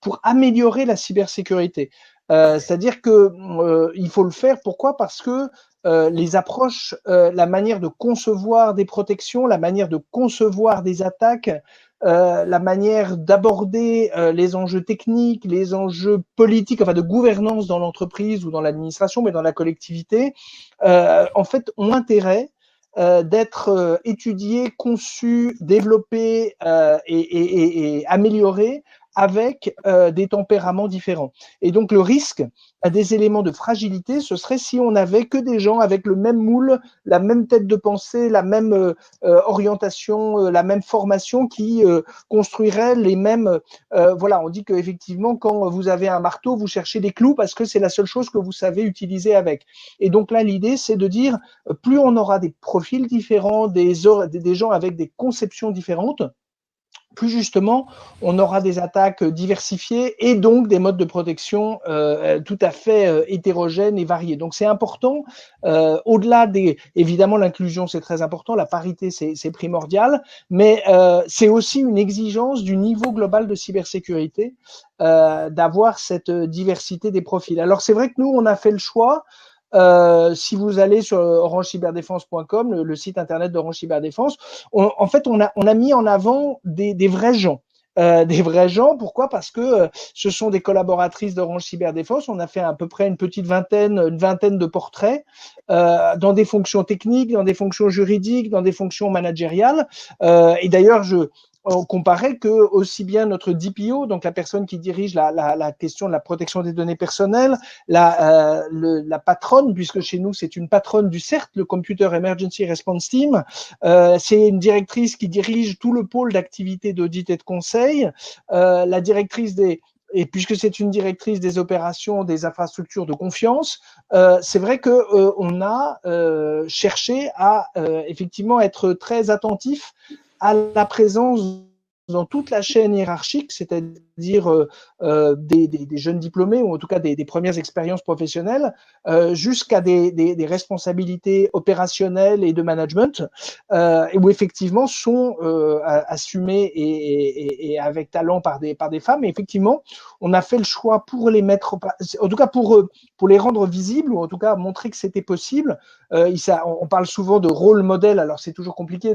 pour améliorer la cybersécurité. C'est-à-dire que il faut le faire. Pourquoi? Parce que les approches, la manière de concevoir des protections, la manière de concevoir des attaques, la manière d'aborder les enjeux techniques, les enjeux politiques, enfin de gouvernance dans l'entreprise ou dans l'administration, mais dans la collectivité, en fait, ont intérêt d'être étudiés, conçus, développés et améliorés avec des tempéraments différents. Et donc, le risque à des éléments de fragilité, ce serait si on n'avait que des gens avec le même moule, la même tête de pensée, la même orientation, la même formation qui construiraient les mêmes… voilà, on dit qu'effectivement, quand vous avez un marteau, vous cherchez des clous parce que c'est la seule chose que vous savez utiliser avec. Et donc là, l'idée, c'est de dire, plus on aura des profils différents, des gens avec des conceptions différentes, plus justement, on aura des attaques diversifiées et donc des modes de protection tout à fait hétérogènes et variés. Donc c'est important, au-delà des… Évidemment, l'inclusion, c'est très important, la parité, c'est primordial, mais c'est aussi une exigence du niveau global de cybersécurité d'avoir cette diversité des profils. Alors c'est vrai que nous, on a fait le choix… si vous allez sur orangecyberdéfense.com, le site internet d'Orange Cyberdéfense, en fait, on a mis en avant des vrais gens. Des vrais gens, pourquoi? Parce que ce sont des collaboratrices d'Orange Cyberdéfense. On a fait à peu près une vingtaine de portraits dans des fonctions techniques, dans des fonctions juridiques, dans des fonctions managériales. Et d'ailleurs, on comparait que aussi bien notre DPO, donc la personne qui dirige la question de la protection des données personnelles, la patronne, puisque chez nous c'est une patronne du CERT, le Computer Emergency Response Team, c'est une directrice qui dirige tout le pôle d'activité d'audit et de conseil, la directrice et puisque c'est une directrice des opérations des infrastructures de confiance, c'est vrai que on a cherché à effectivement être très attentif à la présence dans toute la chaîne hiérarchique, c'est-à-dire des jeunes diplômés ou en tout cas des premières expériences professionnelles, jusqu'à des responsabilités opérationnelles et de management, où effectivement sont assumées et avec talent par des femmes. Et effectivement, on a fait le choix pour les mettre, en tout cas pour les rendre visibles ou en tout cas montrer que c'était possible. On parle souvent de rôle modèle, alors c'est toujours compliqué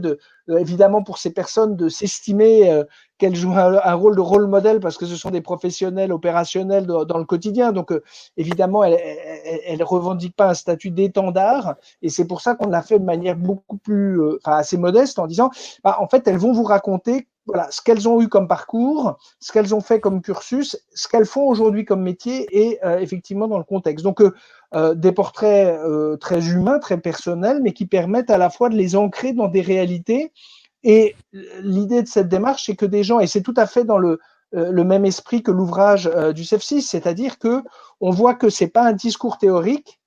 évidemment pour ces personnes de s'estimer qu'elles jouent un rôle de rôle modèle parce que ce sont des professionnels opérationnels dans le quotidien. Donc, évidemment, elles ne revendiquent pas un statut d'étendard. Et c'est pour ça qu'on l'a fait de manière beaucoup plus, assez modeste en disant, en fait, elles vont vous raconter voilà, ce qu'elles ont eu comme parcours, ce qu'elles ont fait comme cursus, ce qu'elles font aujourd'hui comme métier et effectivement dans le contexte. Donc, des portraits très humains, très personnels, mais qui permettent à la fois de les ancrer dans des réalités. Et l'idée de cette démarche, c'est que des gens, et c'est tout à fait dans le même esprit que l'ouvrage du CEF6, c'est-à-dire que on voit que c'est pas un discours théorique,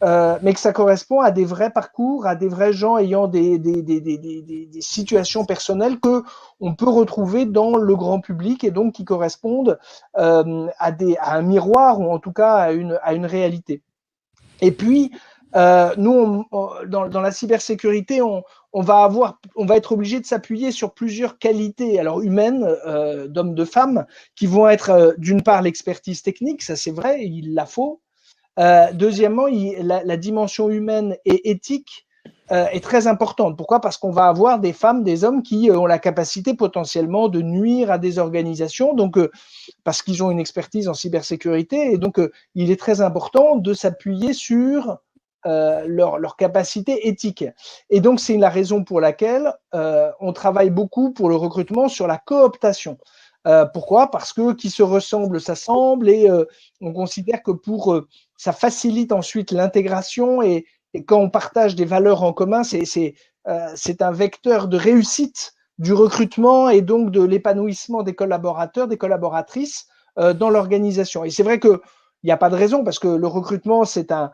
mais que ça correspond à des vrais parcours, à des vrais gens ayant des situations personnelles que on peut retrouver dans le grand public et donc qui correspondent à un miroir ou en tout cas à une réalité. Et puis, nous, dans la cybersécurité, on va être obligé de s'appuyer sur plusieurs qualités, alors humaines, d'hommes, de femmes, qui vont être d'une part l'expertise technique, ça c'est vrai, il la faut. Deuxièmement, la dimension humaine et éthique est très importante. Pourquoi? Parce qu'on va avoir des femmes, des hommes qui ont la capacité potentiellement de nuire à des organisations, donc parce qu'ils ont une expertise en cybersécurité, et donc il est très important de s'appuyer sur leur capacité éthique. Et donc c'est la raison pour laquelle on travaille beaucoup pour le recrutement sur la cooptation. Pourquoi? Parce que qui se ressemble s'assemble, et on considère que ça facilite ensuite l'intégration, et quand on partage des valeurs en commun, c'est un vecteur de réussite du recrutement et donc de l'épanouissement des collaborateurs, des collaboratrices dans l'organisation. Et c'est vrai qu'il n'y a pas de raison, parce que le recrutement, c'est un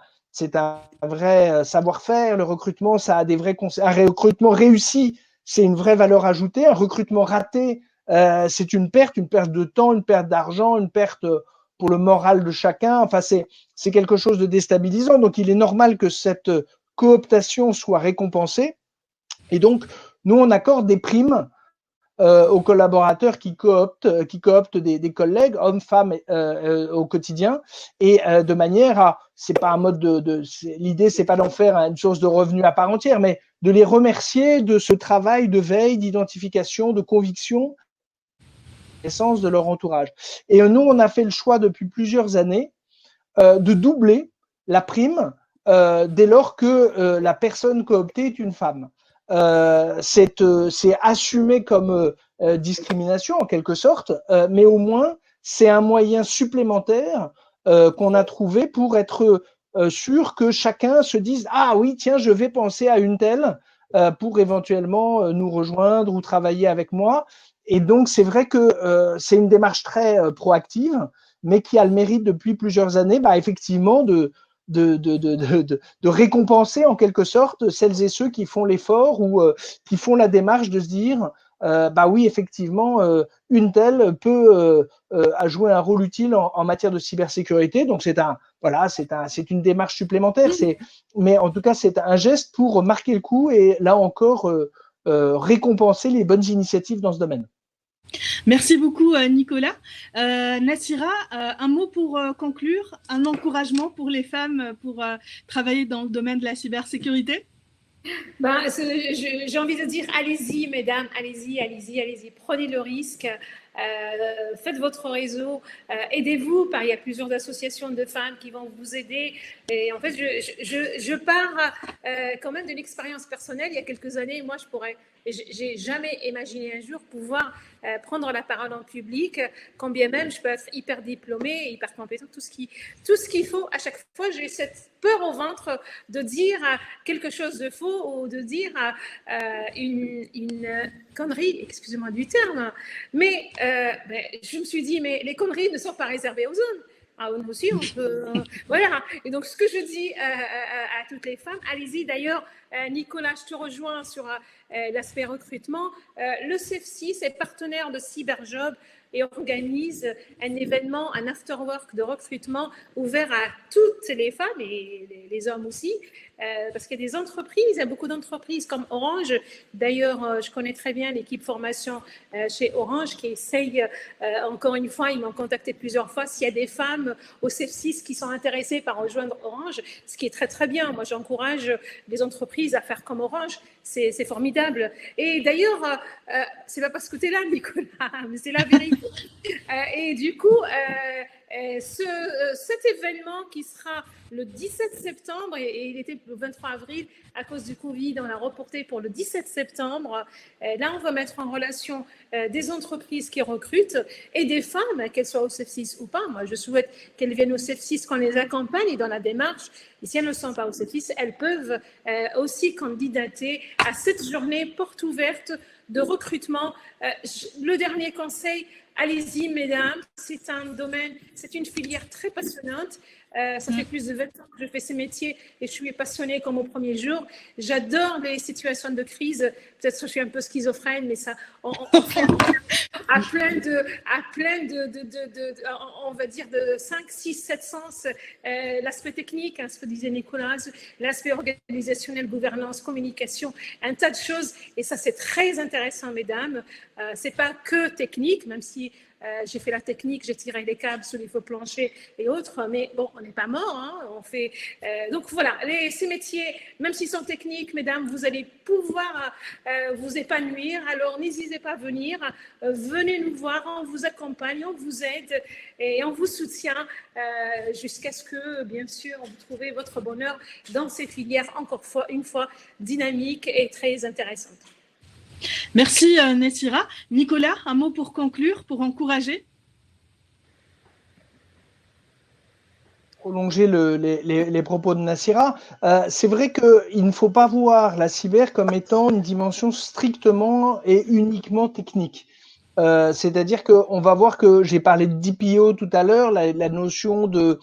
vrai savoir-faire. Le recrutement, ça a des vrais un recrutement réussi, c'est une vraie valeur ajoutée. Un recrutement raté, c'est une perte de temps, une perte d'argent, une perte pour le moral de chacun. Enfin, c'est quelque chose de déstabilisant. Donc, il est normal que cette cooptation soit récompensée. Et donc, nous, on accorde des primes aux collaborateurs qui cooptent des collègues, hommes, femmes, au quotidien, et de manière à, c'est pas un mode l'idée, c'est pas d'en faire une source de revenus à part entière, mais de les remercier de ce travail de veille, d'identification, de conviction, l'essence de leur entourage. Et nous, on a fait le choix depuis plusieurs années de doubler la prime dès lors que la personne cooptée est une femme. c'est assumé comme discrimination en quelque sorte, mais au moins c'est un moyen supplémentaire qu'on a trouvé pour être sûr que chacun se dise ah oui tiens je vais penser à une telle pour éventuellement nous rejoindre ou travailler avec moi. Et donc c'est vrai que c'est une démarche très proactive, mais qui a le mérite depuis plusieurs années, effectivement de récompenser en quelque sorte celles et ceux qui font l'effort ou qui font la démarche de se dire oui effectivement une telle peut jouer un rôle utile en matière de cybersécurité. Donc c'est une démarche supplémentaire, mais en tout cas c'est un geste pour marquer le coup et là encore récompenser les bonnes initiatives dans ce domaine. Merci beaucoup Nicolas. Nassira, un mot pour conclure, un encouragement pour les femmes pour travailler dans le domaine de la cybersécurité? J'ai envie de dire allez-y mesdames, allez-y, prenez le risque. Faites votre réseau, aidez-vous, il y a plusieurs associations de femmes qui vont vous aider. Et en fait, je pars quand même d'une expérience personnelle. Il y a quelques années, moi, j'ai jamais imaginé un jour pouvoir prendre la parole en public, quand bien même je peux être hyper diplômée, hyper compétente, tout ce qu'il faut. À chaque fois, j'ai cette peur au ventre de dire quelque chose de faux ou de dire une connerie, excusez-moi du terme, mais je me suis dit, mais les conneries ne sont pas réservées aux hommes. Nous aussi, on peut. Voilà. Et donc, ce que je dis à toutes les femmes, allez-y. D'ailleurs, Nicolas, je te rejoins sur l'aspect recrutement. Le CEF6 est partenaire de Cyberjob et organise un événement, un after-work de recrutement ouvert à toutes les femmes et les hommes aussi, parce qu'il y a des entreprises, il y a beaucoup d'entreprises comme Orange. D'ailleurs, je connais très bien l'équipe formation chez Orange qui essaye, encore une fois, ils m'ont contacté plusieurs fois, s'il y a des femmes au CEF6 qui sont intéressées par rejoindre Orange, ce qui est très très bien. Moi, j'encourage les entreprises à faire comme Orange, c'est formidable. Et d'ailleurs, c'est pas parce que tu es là, Nicolas, mais c'est la vérité. Et du coup, cet événement qui sera le 17 septembre, et il était le 23 avril, à cause du Covid, on l'a reporté pour le 17 septembre. Là, on va mettre en relation des entreprises qui recrutent et des femmes, qu'elles soient au CEF6 ou pas. Moi, je souhaite qu'elles viennent au CEF6, qu'on les accompagne dans la démarche. Et si elles ne sont pas au CEF6, elles peuvent aussi candidater à cette journée porte ouverte de recrutement. Le dernier conseil, allez-y, mesdames, c'est un domaine, c'est une filière très passionnante. Ça fait plus de 20 ans que je fais ces métiers et je suis passionnée comme au premier jour. J'adore les situations de crise. Peut-être que je suis un peu schizophrène, mais ça, on fait à plein de, on va dire, de 5, 6, 7 sens. L'aspect technique, ce que disait Nicolas, l'aspect organisationnel, gouvernance, communication, un tas de choses. Et ça, c'est très intéressant, mesdames. C'est pas que technique, même si j'ai fait la technique, j'ai tiré les câbles sur les faux planchers et autres, mais bon, on n'est pas mort, hein, on fait. Donc voilà, ces métiers, même s'ils sont techniques, mesdames, vous allez pouvoir vous épanouir. Alors n'hésitez pas à venir, venez nous voir, on vous accompagne, on vous aide et on vous soutient jusqu'à ce que, bien sûr, vous trouvez votre bonheur dans ces filières, encore une fois, dynamiques et très intéressantes. Merci Nassira. Nicolas, un mot pour conclure, pour encourager? Prolonger les propos de Nassira. C'est vrai qu'il ne faut pas voir la cyber comme étant une dimension strictement et uniquement technique. C'est-à-dire qu'on va voir que j'ai parlé de DPO tout à l'heure, la notion de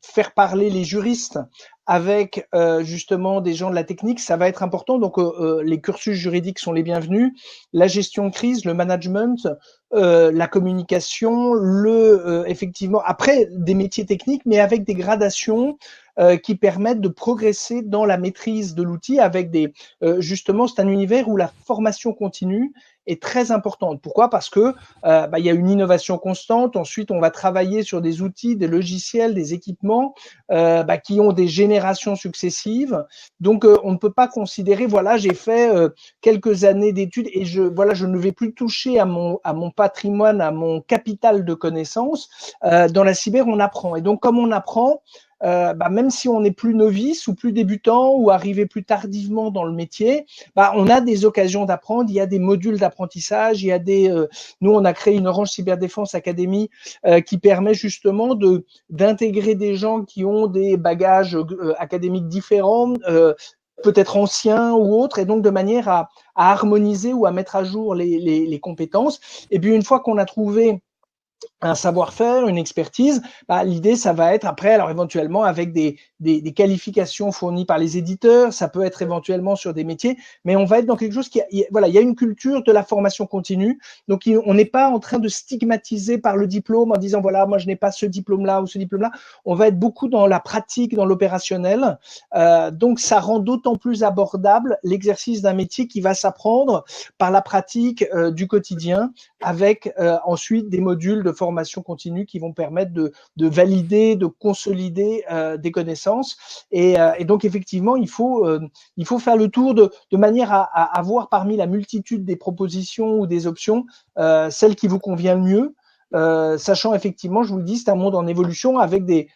faire parler les juristes avec justement des gens de la technique, ça va être important. Donc les cursus juridiques sont les bienvenus. La gestion de crise, le management, la communication, effectivement, après des métiers techniques, mais avec des gradations qui permettent de progresser dans la maîtrise de l'outil avec justement, c'est un univers où la formation continue est très importante. Pourquoi? Parce que il y a une innovation constante. Ensuite, on va travailler sur des outils, des logiciels, des équipements qui ont des générations successives. Donc, on ne peut pas considérer, voilà, j'ai fait quelques années d'études et je ne vais plus toucher à mon patrimoine, à mon capital de connaissances. Dans la cyber, on apprend. Et donc, comme on apprend, même si on est plus novice ou plus débutant ou arrivé plus tardivement dans le métier, on a des occasions d'apprendre. Il y a des modules d'apprentissage. Il y a nous, on a créé une Orange Cyberdéfense Academy qui permet justement d'intégrer des gens qui ont des bagages académiques différents, peut-être anciens ou autres, et donc de manière à harmoniser ou à mettre à jour les compétences. Et puis une fois qu'on a trouvé un savoir-faire, une expertise, l'idée, ça va être après, alors éventuellement avec des qualifications fournies par les éditeurs, ça peut être éventuellement sur des métiers, mais on va être dans quelque chose il y a une culture de la formation continue, donc on n'est pas en train de stigmatiser par le diplôme en disant, voilà, moi je n'ai pas ce diplôme-là ou ce diplôme-là, on va être beaucoup dans la pratique, dans l'opérationnel, donc ça rend d'autant plus abordable l'exercice d'un métier qui va s'apprendre par la pratique du quotidien, avec ensuite des modules de formation continue qui vont permettre de valider, de consolider des connaissances. Et donc, effectivement, il faut faire le tour de manière à avoir parmi la multitude des propositions ou des options celle qui vous convient le mieux, sachant effectivement, je vous le dis, c'est un monde en évolution avec des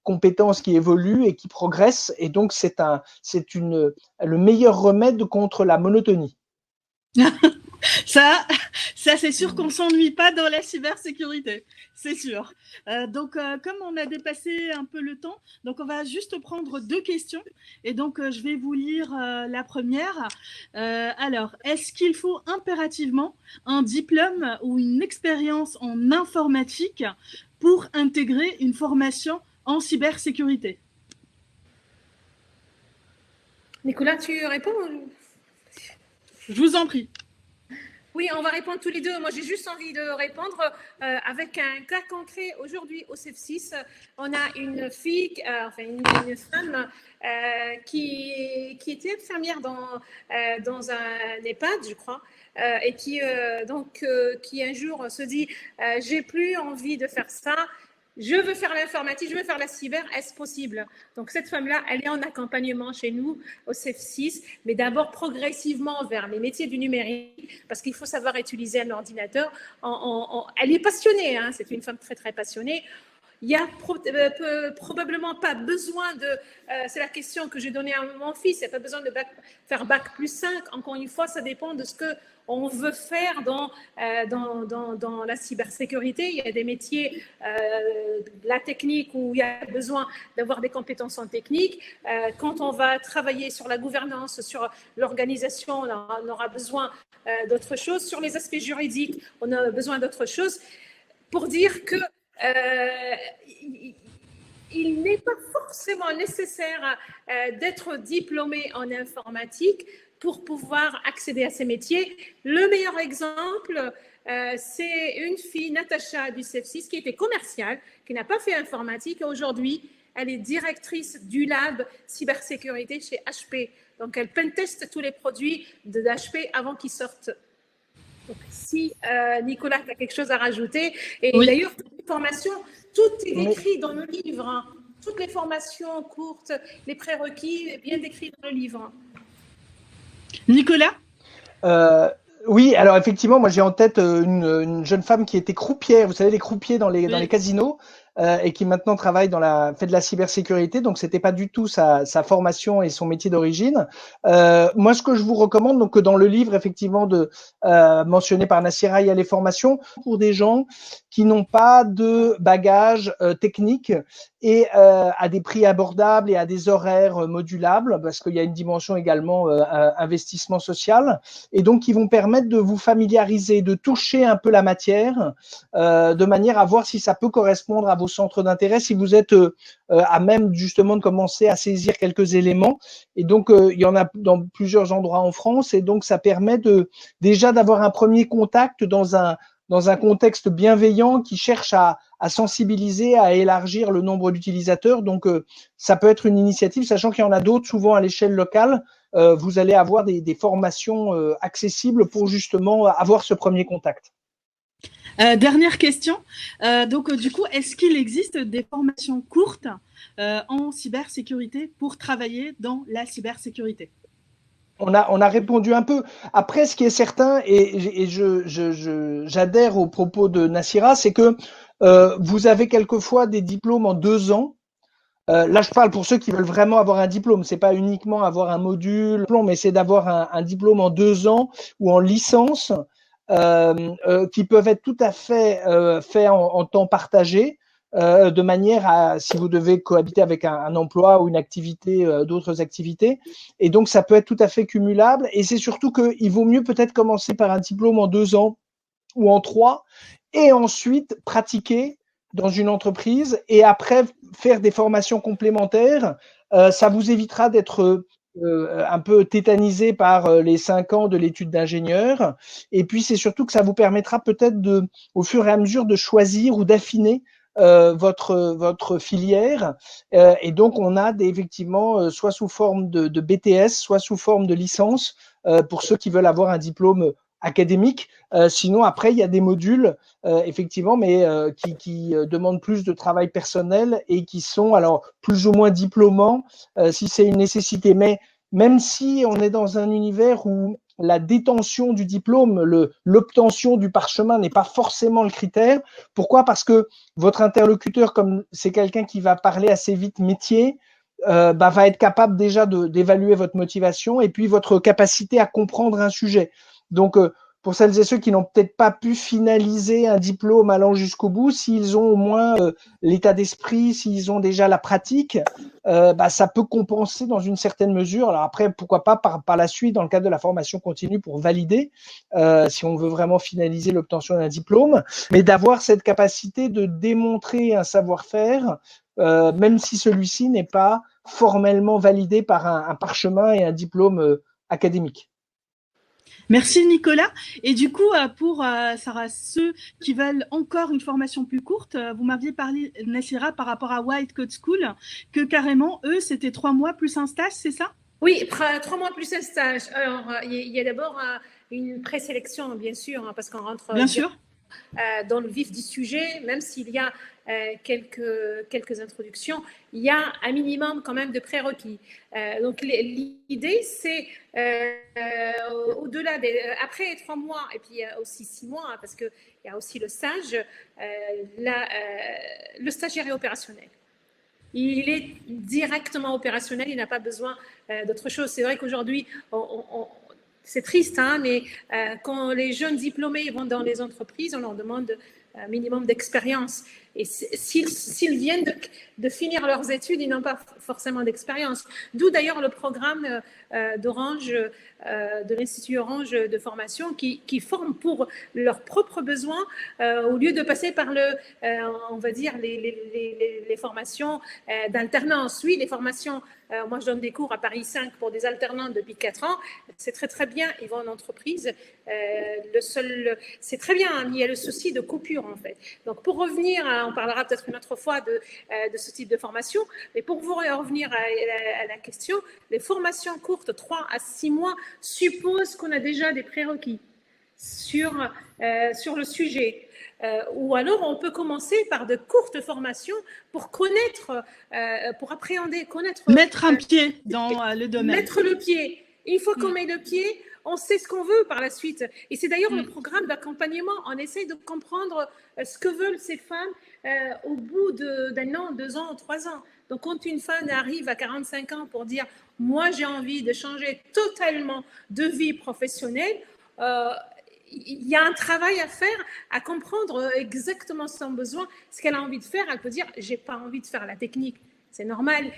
compétences qui évoluent et qui progressent. Et donc, c'est le meilleur remède contre la monotonie. Ça c'est sûr qu'on s'ennuie pas dans la cybersécurité, c'est sûr. Donc, comme on a dépassé un peu le temps, donc on va juste prendre 2 questions. Et donc, je vais vous lire la première. Alors, est-ce qu'il faut impérativement un diplôme ou une expérience en informatique pour intégrer une formation en cybersécurité? Nicolas, tu réponds? Je vous en prie. Oui, on va répondre tous les deux. Moi, j'ai juste envie de répondre avec un cas concret. Aujourd'hui, au CEF6, on a une fille, une femme qui était infirmière dans un EHPAD, je crois, et qui un jour se dit j'ai plus envie de faire ça. Je veux faire l'informatique, je veux faire la cyber, est-ce possible? Donc, cette femme-là, elle est en accompagnement chez nous au CEF6, mais d'abord progressivement vers les métiers du numérique, parce qu'il faut savoir utiliser un ordinateur. Elle est passionnée, hein, c'est une femme très, très passionnée. Il n'y a probablement pas besoin c'est la question que j'ai donnée à mon fils, il n'y a pas besoin de faire bac plus 5. Encore une fois, ça dépend de ce qu'on veut faire dans la cybersécurité. Il y a des métiers, la technique, où il y a besoin d'avoir des compétences en technique. Quand on va travailler sur la gouvernance, sur l'organisation, on aura besoin d'autres choses. Sur les aspects juridiques, on a besoin d'autres choses. Pour dire que il n'est pas forcément nécessaire d'être diplômé en informatique pour pouvoir accéder à ces métiers. Le meilleur exemple, c'est une fille, Natacha, du CEF6, qui était commerciale, qui n'a pas fait informatique. Aujourd'hui, elle est directrice du lab cybersécurité chez HP. Donc, elle penteste tous les produits de HP avant qu'ils sortent. Donc, si Nicolas a quelque chose à rajouter, et oui. D'ailleurs, toutes les formations, tout est décrit dans le livre, hein. Toutes les formations courtes, les prérequis, bien décrits dans le livre. Nicolas? Oui, alors effectivement, moi j'ai en tête une jeune femme qui était croupière, vous savez, les croupiers dans les casinos, et qui maintenant travaille fait de la cybersécurité, donc c'était pas du tout sa formation et son métier d'origine. Moi, ce que je vous recommande, donc dans le livre effectivement mentionné par Nassira, il y a les formations pour des gens qui n'ont pas de bagage technique et à des prix abordables et à des horaires modulables, parce qu'il y a une dimension également investissement social, et donc qui vont permettre de vous familiariser, de toucher un peu la matière, de manière à voir si ça peut correspondre à vos centres d'intérêt, si vous êtes à même justement de commencer à saisir quelques éléments. Et donc, il y en a dans plusieurs endroits en France, et donc ça permet déjà d'avoir un premier contact dans un contexte bienveillant qui cherche à sensibiliser, à élargir le nombre d'utilisateurs. Donc, ça peut être une initiative, sachant qu'il y en a d'autres, souvent à l'échelle locale. Vous allez avoir des formations accessibles pour justement avoir ce premier contact. Dernière question. Donc, du coup, est-ce qu'il existe des formations courtes en cybersécurité pour travailler dans la cybersécurité? On a répondu un peu. Après, ce qui est certain, et j'adhère aux propos de Nassira, c'est que vous avez quelquefois des diplômes en 2 ans Là, je parle pour ceux qui veulent vraiment avoir un diplôme. C'est pas uniquement avoir un module, mais c'est d'avoir un diplôme en 2 ans ou en licence qui peuvent être tout à fait faits en temps partagé, de manière à, si vous devez cohabiter avec un emploi ou une activité, d'autres activités. Et donc, ça peut être tout à fait cumulable. Et c'est surtout qu'il vaut mieux peut-être commencer par un diplôme en 2 ans ou en 3 et ensuite pratiquer dans une entreprise et après faire des formations complémentaires. Ça vous évitera d'être un peu tétanisé par les 5 ans de l'étude d'ingénieur. Et puis, c'est surtout que ça vous permettra peut-être au fur et à mesure de choisir ou d'affiner votre filière. Et donc, on a effectivement soit sous forme de BTS, soit sous forme de licence pour ceux qui veulent avoir un diplôme académique. Sinon, après, il y a des modules, effectivement, mais qui demandent plus de travail personnel et qui sont alors plus ou moins diplômants si c'est une nécessité. Mais même si on est dans un univers où la détention du diplôme, l'obtention du parchemin n'est pas forcément le critère. Pourquoi? Parce que votre interlocuteur, comme c'est quelqu'un qui va parler assez vite métier, va être capable déjà d'évaluer votre motivation et puis votre capacité à comprendre un sujet. Donc, pour celles et ceux qui n'ont peut-être pas pu finaliser un diplôme allant jusqu'au bout, s'ils ont au moins l'état d'esprit, s'ils ont déjà la pratique, ça peut compenser dans une certaine mesure. Alors après, pourquoi pas par la suite, dans le cadre de la formation continue, pour valider, si on veut vraiment finaliser l'obtention d'un diplôme, mais d'avoir cette capacité de démontrer un savoir-faire, même si celui-ci n'est pas formellement validé par un parchemin et un diplôme académique. Merci Nicolas. Et du coup, pour Sarah, ceux qui veulent encore une formation plus courte, vous m'aviez parlé, Nassira, par rapport à White Coat School, que carrément, eux, c'était 3 mois plus un stage, c'est ça? Oui, 3 mois plus un stage. Alors, il y a d'abord une présélection, bien sûr, parce qu'on rentre bien sûr dans le vif du sujet, même s'il y a quelques introductions, il y a un minimum quand même de prérequis. Donc l'idée, c'est au-delà après 3 mois, et puis aussi 6 mois, parce qu'il y a aussi le stage, le stagiaire est opérationnel. Il est directement opérationnel, il n'a pas besoin d'autre chose. C'est vrai qu'aujourd'hui, c'est triste, hein, mais quand les jeunes diplômés vont dans les entreprises, on leur demande un minimum d'expérience. Et s'ils viennent de finir leurs études, ils n'ont pas forcément d'expérience. D'où d'ailleurs le programme d'Orange, de l'Institut Orange de formation, qui forme pour leurs propres besoins, au lieu de passer par on va dire, les formations d'alternance. Oui, les formations, moi je donne des cours à Paris 5 pour des alternants depuis 4 ans, c'est très très bien, ils vont en entreprise. C'est très bien, hein, mais il y a le souci de coupure en fait. Donc pour revenir, on parlera peut-être une autre fois de ce type de formation, mais pour vous revenir à la question, les formations courtes, 3 à 6 mois, supposent qu'on a déjà des prérequis sur le sujet. Ou alors on peut commencer par de courtes formations pour connaître, pour appréhender, connaître. Mettre un pied dans le domaine. Mettre le pied. Une fois qu'on met le pied, on sait ce qu'on veut par la suite. Et c'est d'ailleurs le programme d'accompagnement. On essaie de comprendre ce que veulent ces femmes au bout d'1 an, 2 ans, 3 ans. Donc, quand une femme arrive à 45 ans pour dire « moi, j'ai envie de changer totalement de vie professionnelle », il y a un travail à faire, à comprendre exactement son besoin, ce qu'elle a envie de faire. Elle peut dire « j'ai pas envie de faire la technique ». C'est normal,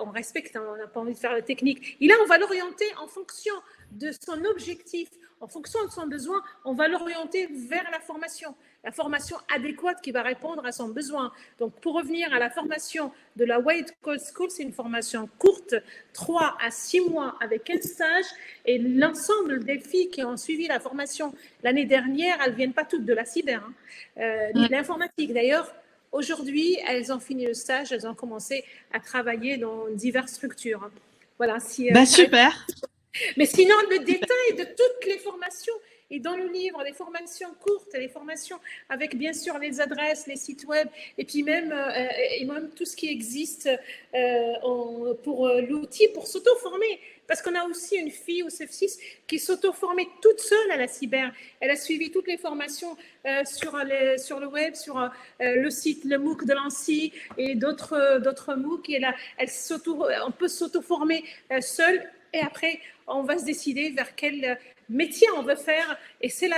on respecte, on n'a pas envie de faire la technique. Et là, on va l'orienter en fonction de son objectif, en fonction de son besoin, on va l'orienter vers la formation adéquate qui va répondre à son besoin. Donc, pour revenir à la formation de la White Coat School, c'est une formation courte, 3 à 6 mois avec un stage, et l'ensemble des filles qui ont suivi la formation l'année dernière, elles ne viennent pas toutes de la cyber, ni de l'informatique d'ailleurs. Aujourd'hui, elles ont fini le stage, elles ont commencé à travailler dans diverses structures. Voilà. Super. Mais sinon, le détail de toutes les formations, Et dans le livre, les formations courtes, les formations avec bien sûr les adresses, les sites web, et puis même tout ce qui existe pour l'outil pour s'auto-former. Parce qu'on a aussi une fille au CEF6 qui s'auto-formait toute seule à la cyber. Elle a suivi toutes les formations sur le web, sur le site, le MOOC de l'ANSSI et d'autres MOOC. Et là, on peut s'auto-former seule. Et après, on va se décider vers quel métier on veut faire. Et c'est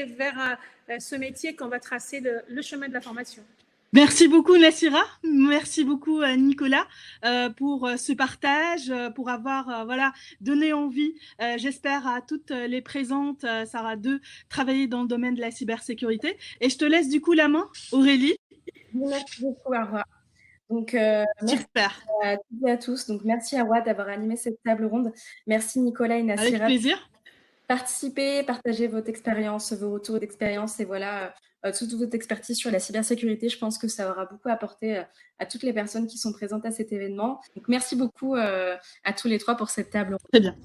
vers ce métier qu'on va tracer le chemin de la formation. Merci beaucoup Nassira, merci beaucoup Nicolas pour ce partage, pour avoir donné envie, j'espère à toutes les présentes, Sarah, de travailler dans le domaine de la cybersécurité. Et je te laisse du coup la main, Aurélie. Merci beaucoup, Arwa. Donc, merci à toutes et à tous. Donc, merci Arwa d'avoir animé cette table ronde. Merci Nicolas et Nassira. Avec plaisir. Participer, partager votre expérience, vos retours d'expérience et voilà, toute votre expertise sur la cybersécurité. Je pense que ça aura beaucoup apporté à toutes les personnes qui sont présentes à cet événement. Donc, merci beaucoup à tous les trois pour cette table ronde. Très bien.